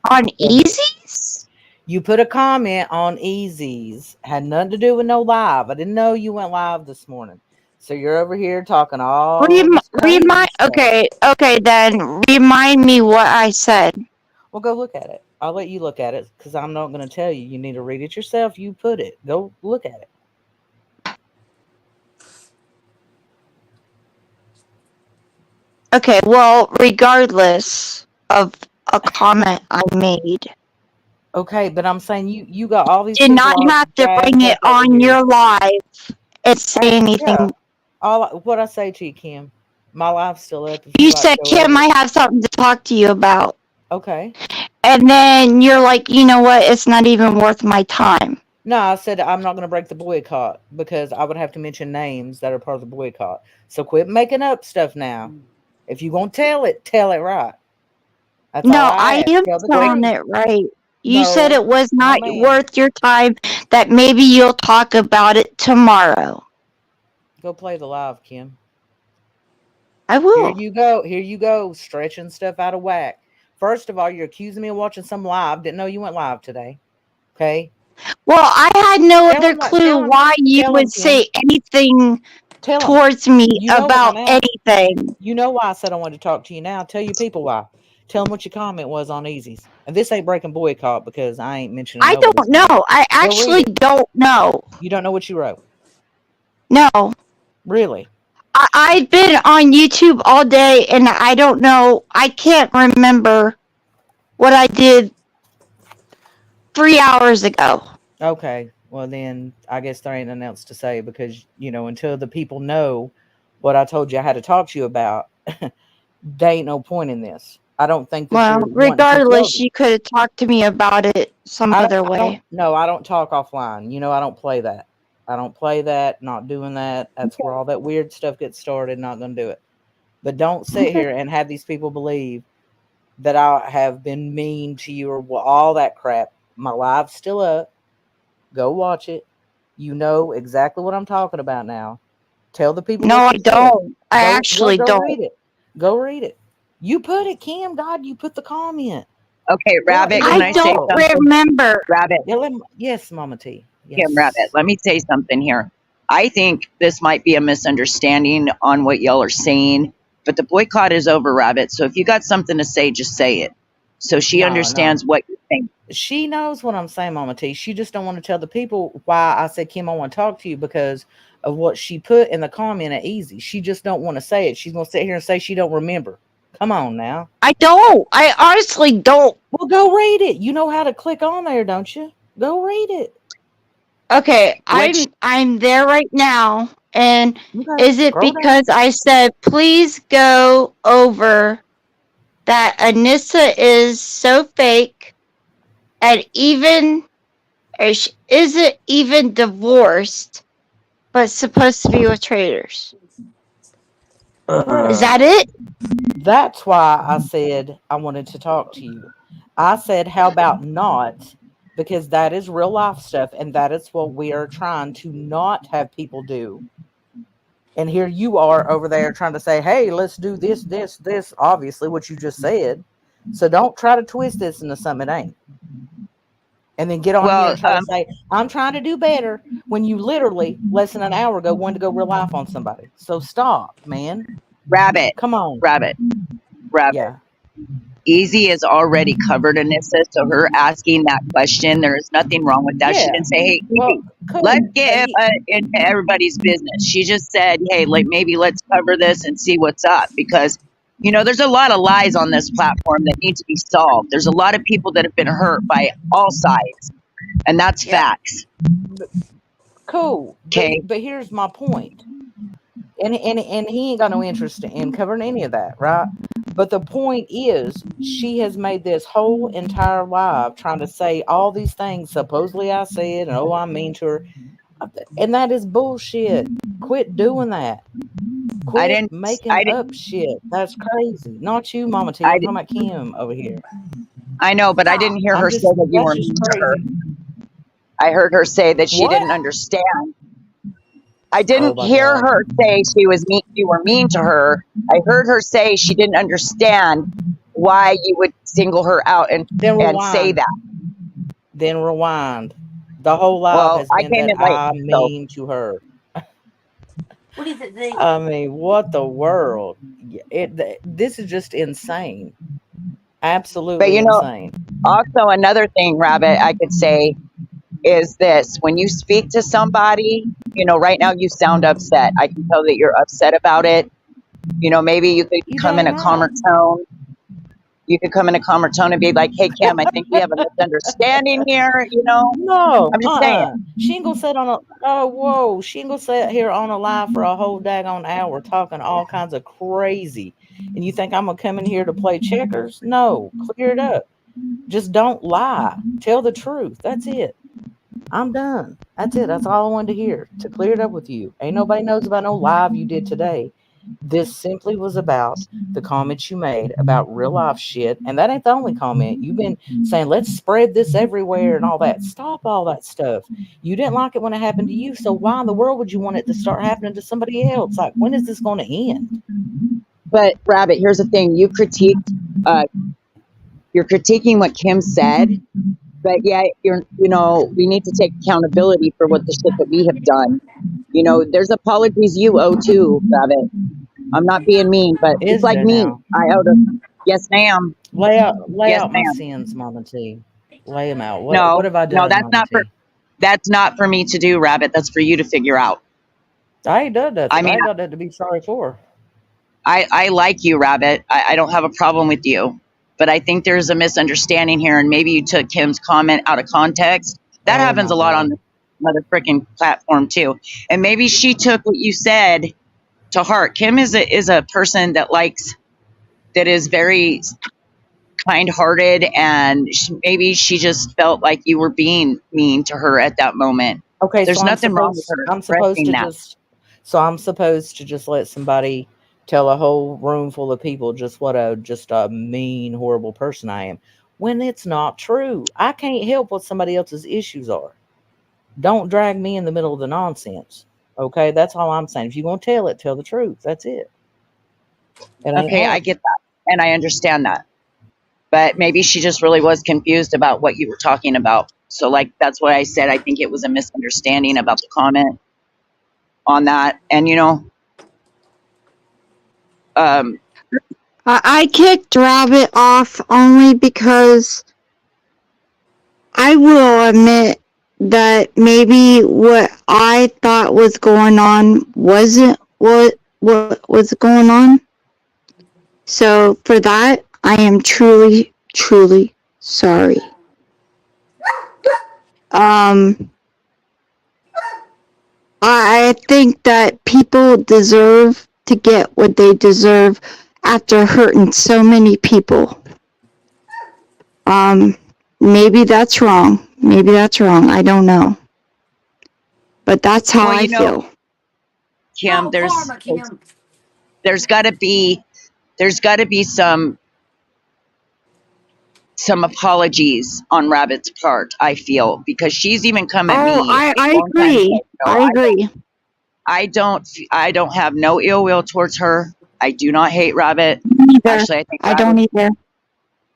on Go ahead. Easies? You put a comment on Easy's. Had nothing to do with no live. I didn't know you went live this morning. So you're over here talking all this crazy Remind. stuff. Okay, then remind me what I said. Well, go look at it. I'll let you look at it because I'm not going to tell you. You need to read it yourself. You put it. Go look at it. Okay, well, regardless of a comment I made, Okay, but I'm saying you got all these did people not all have to bring jazzed it up over on here. your live and say Yeah, anything. all what I say to you, Kim. My life's still up. If You you'd like said, to go Kim, over I it, have something to talk to you about. okay. And then you're like, you know what? It's not even worth my time. No, I said I'm not going to break the boycott because I would have to mention names that are part of the boycott. So quit making up stuff now. If you gonna tell it right. That's all No, I I ask. am Tell the telling truth. it right. You said No, it was no, not ma'am. worth your time, that maybe you'll talk about it tomorrow. Go play the live, Kim. I Here will. you go. Here you go. Stretching stuff out of whack. First of all, you're accusing me of watching some live. Didn't know you went live today. Okay. Well, I had no Tell other him what. clue why you Tell him, would Kim. say anything Tell him. towards me You know why about now? anything. You know why I said I wanted to talk to you now. Tell your people why. Tell them what your comment was on Easy's. And this ain't breaking boycott because I ain't mentioning I nobody's don't name. know. I Go read actually it. don't know. You don't know what you wrote. No. Really? I've been on YouTube all day and I don't know. I can't remember what I did 3 hours ago. Okay. Well, then I guess there ain't nothing else to say because, until the people know what I told you I had to talk to you about, there ain't no point in this. I don't think that Well, you're wanting to tell regardless, them. you could have talked to me about it some other I don't, way. no, I don't talk offline. I don't play that. I don't play that, not doing that. That's where all that weird stuff gets started. Not going to do it. But don't sit Okay. here and have these people believe that I have been mean to you or all that crap. My live's still up. Go watch it. You know exactly what I'm talking about now. Tell the people No, what I you said. don't. I actually Go don't. read it. Go read it. You put it, Kim. God, you put the comment. Okay, Go Rabbit, even can I I say don't follow. something? remember. Rabbit, Yeah, yes, Mama T. Kim, Rabbit, Yes. let me say something here. I think this might be a misunderstanding on what y'all are saying, but the boycott is over, Rabbit. So if you got something to say, just say it. So she No, no. understands what you're saying. She knows what I'm saying, Mama T. She just don't want to tell the people why I said, Kim, I want to talk to you because of what she put in the comment at Easy. She just don't want to say it. She's gonna sit here and say she don't remember. Come on now. I don't. I honestly don't. Well, go read it. You know how to click on there, don't you? Go read it. Okay, Which, I'm there right now. And Okay. is it Scroll down. because I said please go over that Anissa is so fake and even isn't even divorced but supposed to be with traders? Is that it? That's why I said I wanted to talk to you. I said, how about not? Because that is real life stuff, and that is what we are trying to not have people do. And here you are over there trying to say, hey, let's do this, obviously, what you just said. So don't try to twist this into something it ain't. And then get on here well, and try to say, I'm trying to do better when you literally, less than an hour ago, wanted to go real life on somebody. So stop, man. Rabbit, Come on. Rabbit, Rabbit. Yeah. Easy is already covered, Anissa. So her asking that question, there is nothing wrong with that. She Yeah. didn't say, "Hey, Well, Easy, let's cool. But get into everybody's business." She just said, "Hey, like maybe let's cover this and see what's up," because there's a lot of lies on this platform that need to be solved. There's a lot of people that have been hurt by all sides, and that's Yep. facts. cool. Okay. But here's my point. And he ain't got no interest in covering any of that, right? But the point is, she has made this whole entire live trying to say all these things supposedly I said, and I'm mean to her, and that is bullshit. Quit doing that. I Quit didn't. making I didn't. up shit. That's crazy. Not you, Mama T. I I'm talking didn't. about Kim over here. I know, but I didn't Stop. hear her say that you That's were just mean to her. crazy. I heard her say that she What? didn't understand. I Oh didn't my hear God. her say she was mean. You were mean to her. I heard her say she didn't understand why you would single her out Then and say rewind. that. Then rewind. The whole live Well, has I been came that in late, I so mean to her. What is it, Z? I mean, what the world? This is just insane. but Absolutely insane. also another thing, Rabbit, I could say is this: when you speak to somebody, right now you sound upset. I can tell that you're upset about it. Maybe you could You come in damn a right. calmer tone. You could come in a calmer tone and be like, "Hey, Kim, I think we have a misunderstanding here." No, I'm just saying. She ain't gonna sit on a oh whoa. She ain't gonna sit here on a live for a whole daggone hour talking all kinds of crazy. And you think I'm gonna come in here to play checkers? No, clear it up. Just don't lie. Tell the truth. That's it. I'm done. That's it. That's all I wanted to hear. To clear it up with you. Ain't nobody knows about no live you did today. This simply was about the comments you made about real life shit. And that ain't the only comment. You've been saying, let's spread this everywhere and all that. Stop all that stuff. You didn't like it when it happened to you. So why in the world would you want it to start happening to somebody else? Like, when is this going to end? But Rabbit, here's the thing: uh, you're critiquing what Kim said, but yet we need to take accountability for what the shit that we have done. There's apologies you owe too, Rabbit. I'm not being mean, but it's Is like there me. now? I owe to. Yes, ma'am. Lay Yes, out my ma'am. sins, Mama T. Lay them out. What No, have I no, done, Mama T? that's not for me to do, Rabbit. That's for you to figure out. I ain't done I nothing. I mean, ain't got nothing to be sorry for. I like you, Rabbit. I don't have a problem with you. But I think there's a misunderstanding here, and maybe you took Kim's comment out of context. That Oh happens my a lot on God. the other freaking platform too. And maybe she took what you said to heart. Kim is a person that is very kind hearted, and maybe she just felt like you were being mean to her at that moment. Okay, so There's nothing wrong with her I'm supposed expressing to that. just so I'm supposed to just let somebody tell a whole room full of people just a mean, horrible person I am. When it's not true. I can't help what somebody else's issues are. Don't drag me in the middle of the nonsense. Okay, that's all I'm saying. If you're gonna tell it, tell the truth. That's it. It ain't Okay, I hard. get that, and I understand that. But maybe she just really was confused about what you were talking about. So, like, that's why I said I think it was a misunderstanding about the comment on that. And, um, I kicked Rabbit off only because I will admit that maybe what I thought was going on wasn't what was going on. So for that, I am truly, truly sorry. Um, I think that people deserve to get what they deserve after hurting so many people. Um, maybe that's wrong. Maybe that's wrong. I don't know. But that's how well, I feel. Kim, Oh, there's karma, Kim. there's got to be some apologies on Rabbit's part. I feel, because she's even come at Oh, me I one time. agree. Said, I agree. I don't have no ill will towards her. I do not hate Rabbit. Neither. Actually, I don't either.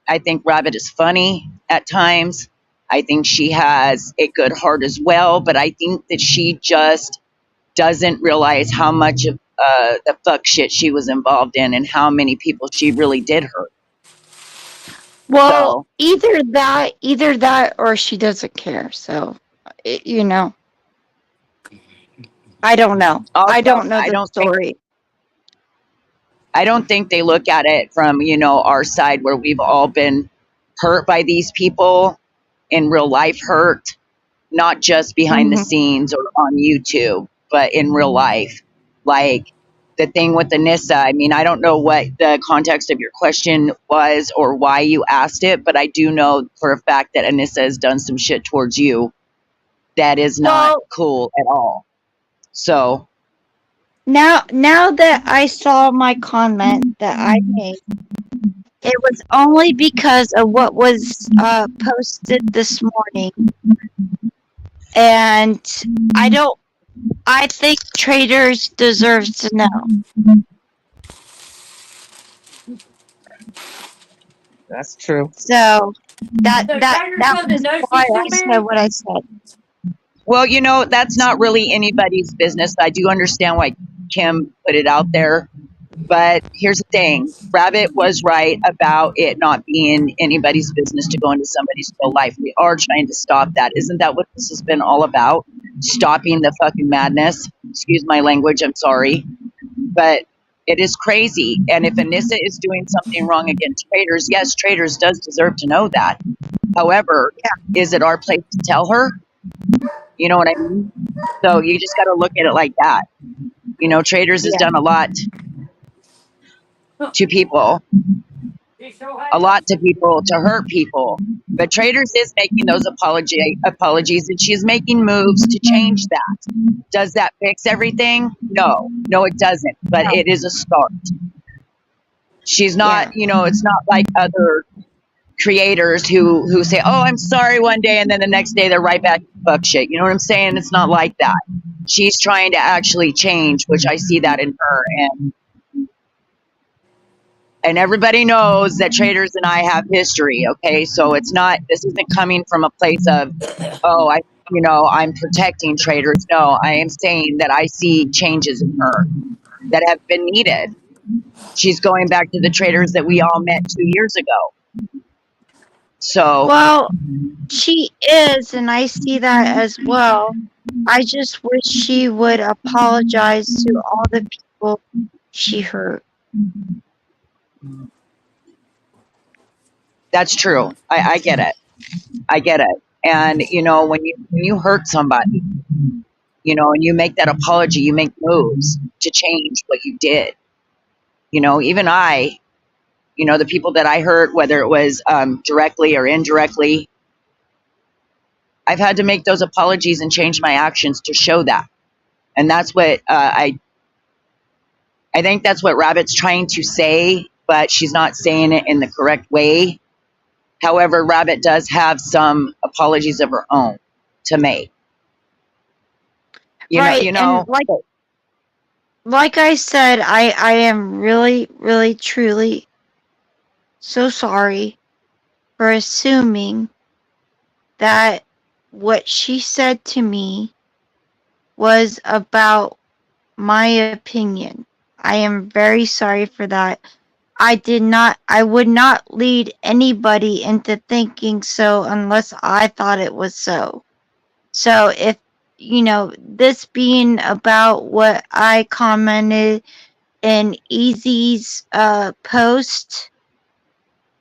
I think Rabbit is funny at times. I think she has a good heart as well, but I think that she just doesn't realize how much of the fuck shit she was involved in and how many people she really did hurt. Well, So, either that, or she doesn't care. So, you know, I don't know. I also, don't know the story. I don't think they look at it from, our side, where we've all been hurt by these people in real life, hurt, not just behind the Hmm. scenes or on YouTube, but in real life. Like the thing with Anissa, I mean, I don't know what the context of your question was or why you asked it, but I do know for a fact that Anissa has done some shit towards you that is not Well, cool at all. So, now that I saw my comment that I made, it was only because of what was posted this morning, and I don't. I think traders deserves to know. That's true. So that So that Trader that doesn't was know why she's still I said married? what I said. Well, that's not really anybody's business. I do understand why Kim put it out there. But here's the thing, Rabbit was right about it not being anybody's business to go into somebody's real life. We are trying to stop that. Isn't that what this has been all about? Stopping the fucking madness. Excuse my language, I'm sorry. But it is crazy. And if Anissa is doing something wrong against traders, yes, traders does deserve to know that. However, is it our place to tell her? You know what I mean? So you just got to look at it like that. Traders has Yeah. done a lot to people, She sure a has. lot to people, to hurt people. But Traders is making those apologies, and she's making moves to change that. Does that fix everything? No, it doesn't. But No. it is a start. She's not, Yeah. it's not like other creators who say, "Oh, I'm sorry" one day, and then the next day they're right back to fuck shit. You know what I'm saying? It's not like that. She's trying to actually change, which I see that in her, and everybody knows that Traders and I have history. Okay, so this isn't coming from a place of, oh, I'm protecting Traders. No, I am saying that I see changes in her that have been needed. She's going back to the Traders that we all met 2 years ago. So Well, she is, and I see that as well. I just wish she would apologize to all the people she hurt. that's true. I get it. I get it. And when you hurt somebody, and you make that apology, you make moves to change what you did. Even the people that I hurt, whether it was directly or indirectly, I've had to make those apologies and change my actions to show that. And that's what I think that's what Rabbit's trying to say, but she's not saying it in the correct way. However, Rabbit does have some apologies of her own to make. Right, and like I said, I am really, really, truly so sorry for assuming that what she said to me was about my opinion. I am very sorry for that. I would not lead anybody into thinking so unless I thought it was so. So if, this being about what I commented in Easy's post,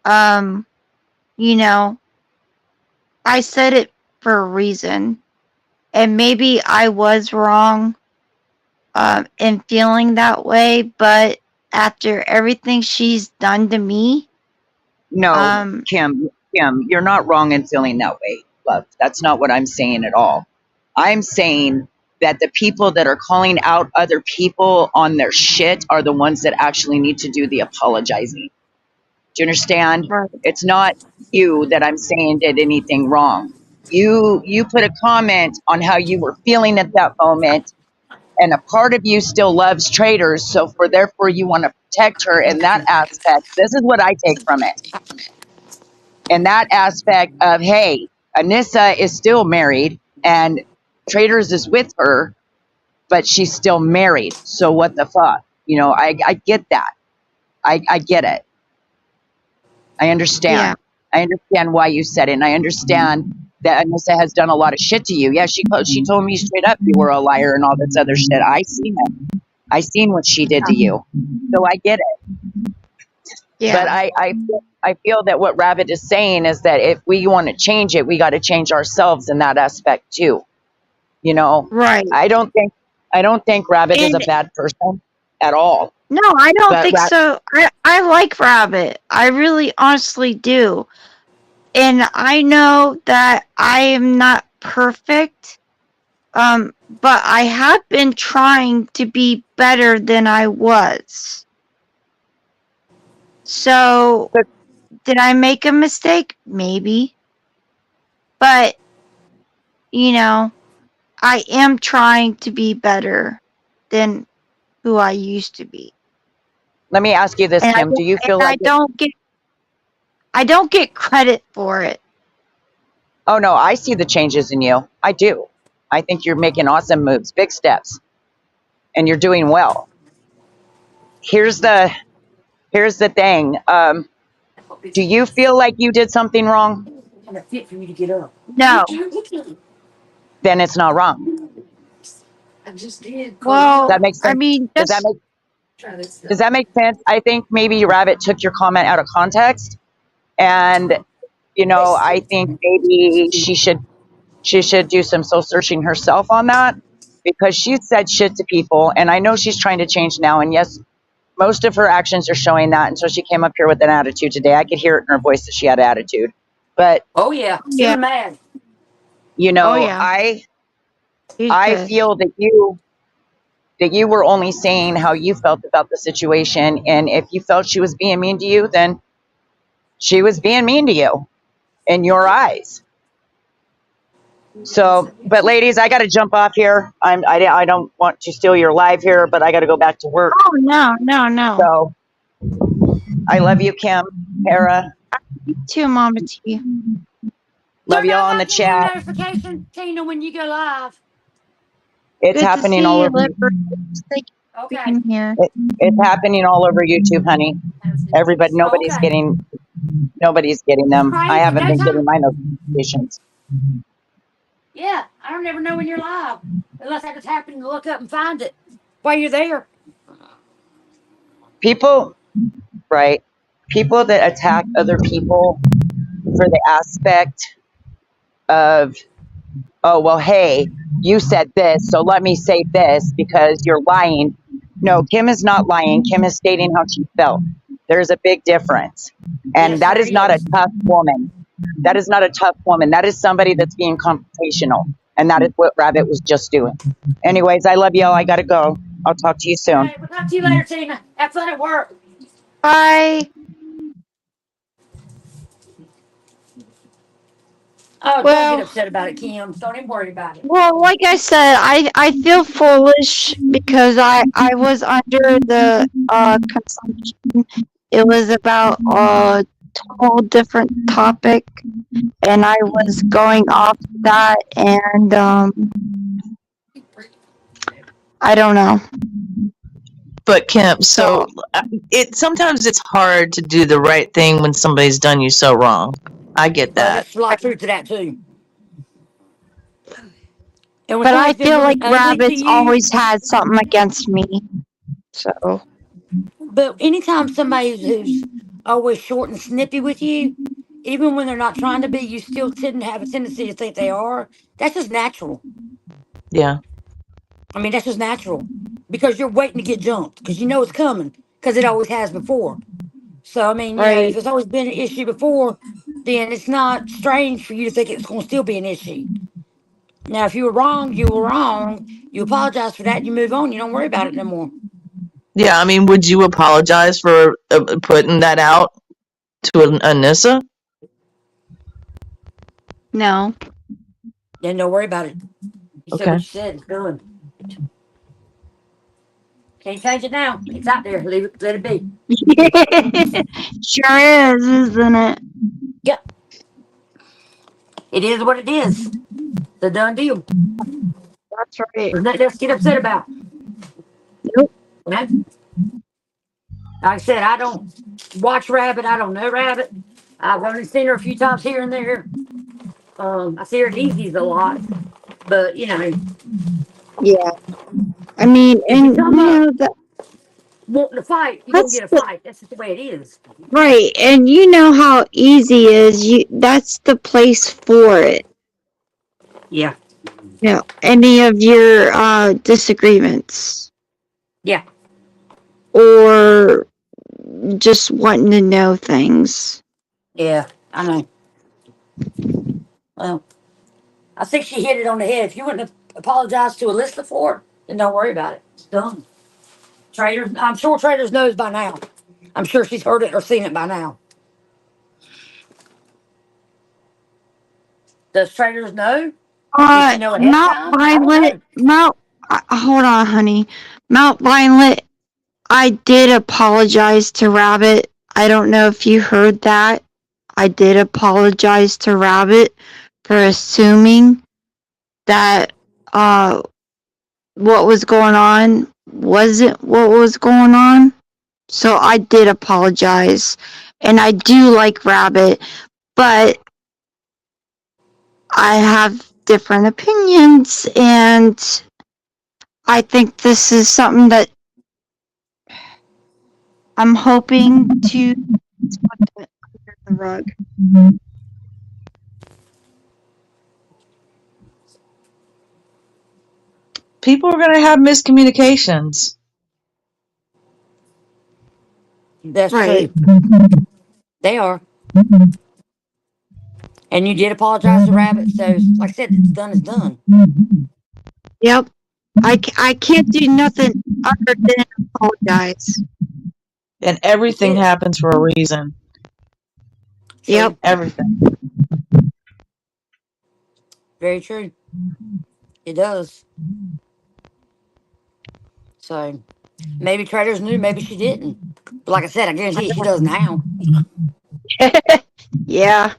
um, you know, I said it for a reason. And maybe I was wrong in feeling that way, but after everything she's done to me, No, Kim, you're not wrong in feeling that way, love. That's not what I'm saying at all. I'm saying that the people that are calling out other people on their shit are the ones that actually need to do the apologizing. Do you understand? right, It's not you that I'm saying did anything wrong. You put a comment on how you were feeling at that moment, and a part of you still loves Traders, so therefore you want to protect her in that aspect. This is what I take from it. In that aspect of, hey, Anissa is still married and Traders is with her, but she's still married. So what the fuck? I get that. I get it. I yeah, understand. I understand why you said it, and I understand that Anissa has done a lot of shit to you. Yeah, she told me straight up you were a liar and all this other shit. I seen it. I seen what she did to you. So I get it. But yeah, I feel that what Rabbit is saying is that if we want to change it, we got to change ourselves in that aspect too. You know, right. I don't think Rabbit is a And bad person at all. no, I don't But think so. I like Rabbit. I really honestly do. And I know that I am not perfect. But I have been trying to be better than I was. So, But did I make a mistake? Maybe. But, you know, I am trying to be better than who I used to be. let me ask you this, And Kim. Do you feel like I don't get credit for it. oh no, I see the changes in you. I do. I think you're making awesome moves, big steps, and you're doing well. Here's the here's the thing. Do you feel like you did something wrong? And a fit for you to get up. No. Then it's not wrong. I just did. Does that Well, make I sense? mean, Does that just make does that make sense? I think maybe Rabbit took your comment out of context, and I think maybe she should do some soul searching herself on that because she said shit to people, and I know she's trying to change now. And yes, most of her actions are showing that. And so she came up here with an attitude today. I could hear it in her voice that she had attitude. But Oh yeah, yeah. still mad. Oh yeah. He's I pissed. feel that you were only saying how you felt about the situation, and if you felt she was being mean to you, then she was being mean to you in your eyes. So, but ladies, I got to jump off here. I don't want to steal your live here, but I got to go back to work. Oh no. So, I love you, Kim, Hera. You too, Mama T. Love Turn y'all on in the that new chat. notification, Tina, when you go live. It's Good to happening all see you, over. Liver. Thank you for Okay. being here. It's happening all over YouTube, honey. Everybody, Oh, okay. nobody's getting It's them. I crazy. haven't been getting Daytime. my notifications. Yeah, I don't ever know when you're live unless I just happen to look up and find it while you're there. People, right? People that attack other people for the aspect of, oh, well, hey, you said this, so let me say this because you're lying. No, Kim is not lying. Kim is stating how she felt. There's a big difference. And Yes, that there is not a is. tough woman. That is not a tough woman. That is somebody that's being confrontational. And that is what Rabbit was just doing. Anyways, I love y'all. I got to go. I'll talk to you soon. Okay, we'll talk to you later, Tina. Have fun at work. Bye. Oh, don't get Well, upset about it, Kim. Don't even worry about it. like I said, I feel foolish because I was under the consumption. It was about a whole different topic, and I was going off that, and I don't know. But Kim, So so sometimes it's hard to do the right thing when somebody's done you so wrong. I get Well, that. there's a lot of truth to that too. And when but I somebody's been feel like really ugly to rabbits you, always had something against me. So but anytime somebody who's always short and snippy with you, even when they're not trying to be, you still tend to have a tendency to think they are. That's just natural. Yeah. I mean, that's just natural because you're waiting to get jumped because you know it's coming because it always has before. So, I mean, if right. it's always been an issue before, then it's not strange for you to think it's going to still be an issue. Now, if you were wrong, you were wrong. You apologize for that. You move on. You don't worry about it no more. Yeah, I mean, would you apologize for putting that out to Anissa? No. Then don't worry about it. You said what Okay. you said. It's done. Can't change it now. It's out there. Leave it. Let it be. Sure is, isn't it? Yep. It is what it is. It's a done deal. That's right. There's nothing else to get upset about. Nope. Like I said, I don't watch Rabbit. I don't know Rabbit. I've only seen her a few times here and there. I see her at Easy's a lot. But, Yeah. I mean, if you and come up that wanting to fight, you're going to that's get a the fight. That's just the way it is. right. And you know how easy is that's the place for it. Yeah. Any of your disagreements Yeah. or just wanting to know things. Yeah. I know. Well, I think she hit it on the head. If you wouldn't have apologize to Alyssa for it, then don't worry about it. It's done. Traders, I'm sure Traders knows by now. I'm sure she's heard it or seen it by now. Does Traders know? Did she know ahead of Mount time? I don't Violet, know. hold on, honey. Mount Violet, I did apologize to Rabbit. I don't know if you heard that. I did apologize to Rabbit for assuming that what was going on wasn't what was going on. So I did apologize. And I do like Rabbit, but I have different opinions, and I think this is something that I'm hoping to put under the rug. People are going to have miscommunications. That's Right. true. They are. And you did apologize to Rabbit, so like I said, it's done is done. Yep. I can't do nothing other than apologize. And That's everything it. happens for a reason. True. Yep. Everything. Very true. It does. So maybe Traders knew, maybe she didn't. But like I said, I guarantee you she does now. Yeah.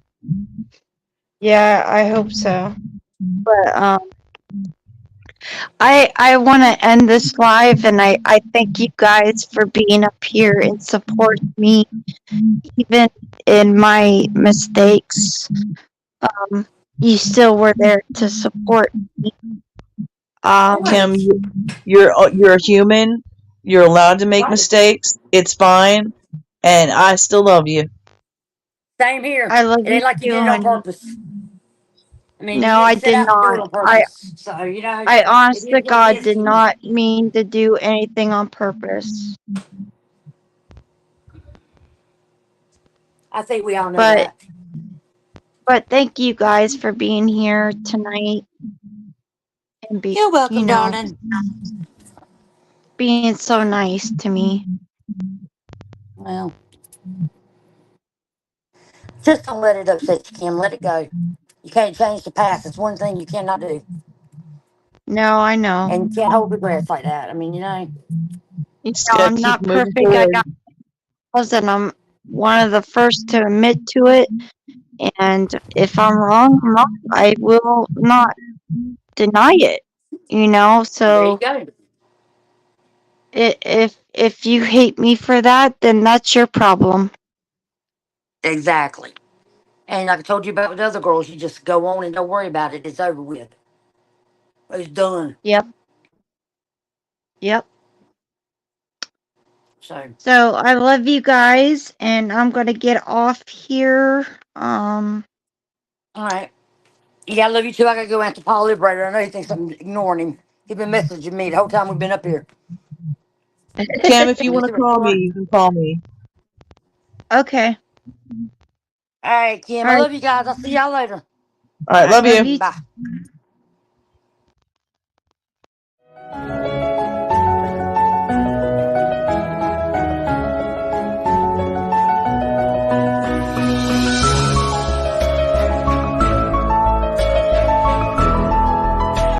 Yeah, I hope so. But I want to end this live, and I thank you guys for being up here and supporting me even in my mistakes. You still were there to support me. Kim, Always. you're a human. You're allowed to make Right. mistakes. It's fine. And I still love you. Same here. I love It you ain't like you too, did it on honey. purpose. I mean, you No, I didn't set did out to do it not. on purpose. So, you know, I it honest is to what it God is. did not mean to do anything on purpose. I think we all know But that. thank you guys for being here tonight and You're welcome, darling. being so nice to me. Well, just don't let it upset you, Kim. Let it go. You can't change the past. It's one thing you cannot do. No, I know. And you can't hold regrets like that. I mean, you know. Just gotta I'm keep not moving perfect. I got forward. flaws, and I'm one of the first to admit to it. And if I'm wrong, I'm wrong. I will not deny it. There you So go. if you hate me for that, then that's your problem. Exactly. And like I told you about with the other girls, you just go on and don't worry about it. It's over with. It's done. Yep. Yep. So, So I love you guys, and I'm gonna get off here. all right. Yeah, I love you too. I gotta go answer Paul Liberator. I know he thinks I'm ignoring him. He's been messaging me the whole time we've been up here. Kim, if you Let me want see to what's call going me, on. you can call me. Okay. All right, Kim. All I right. love you guys. I'll see y'all later. All All right, right. love Love you. you. Bye.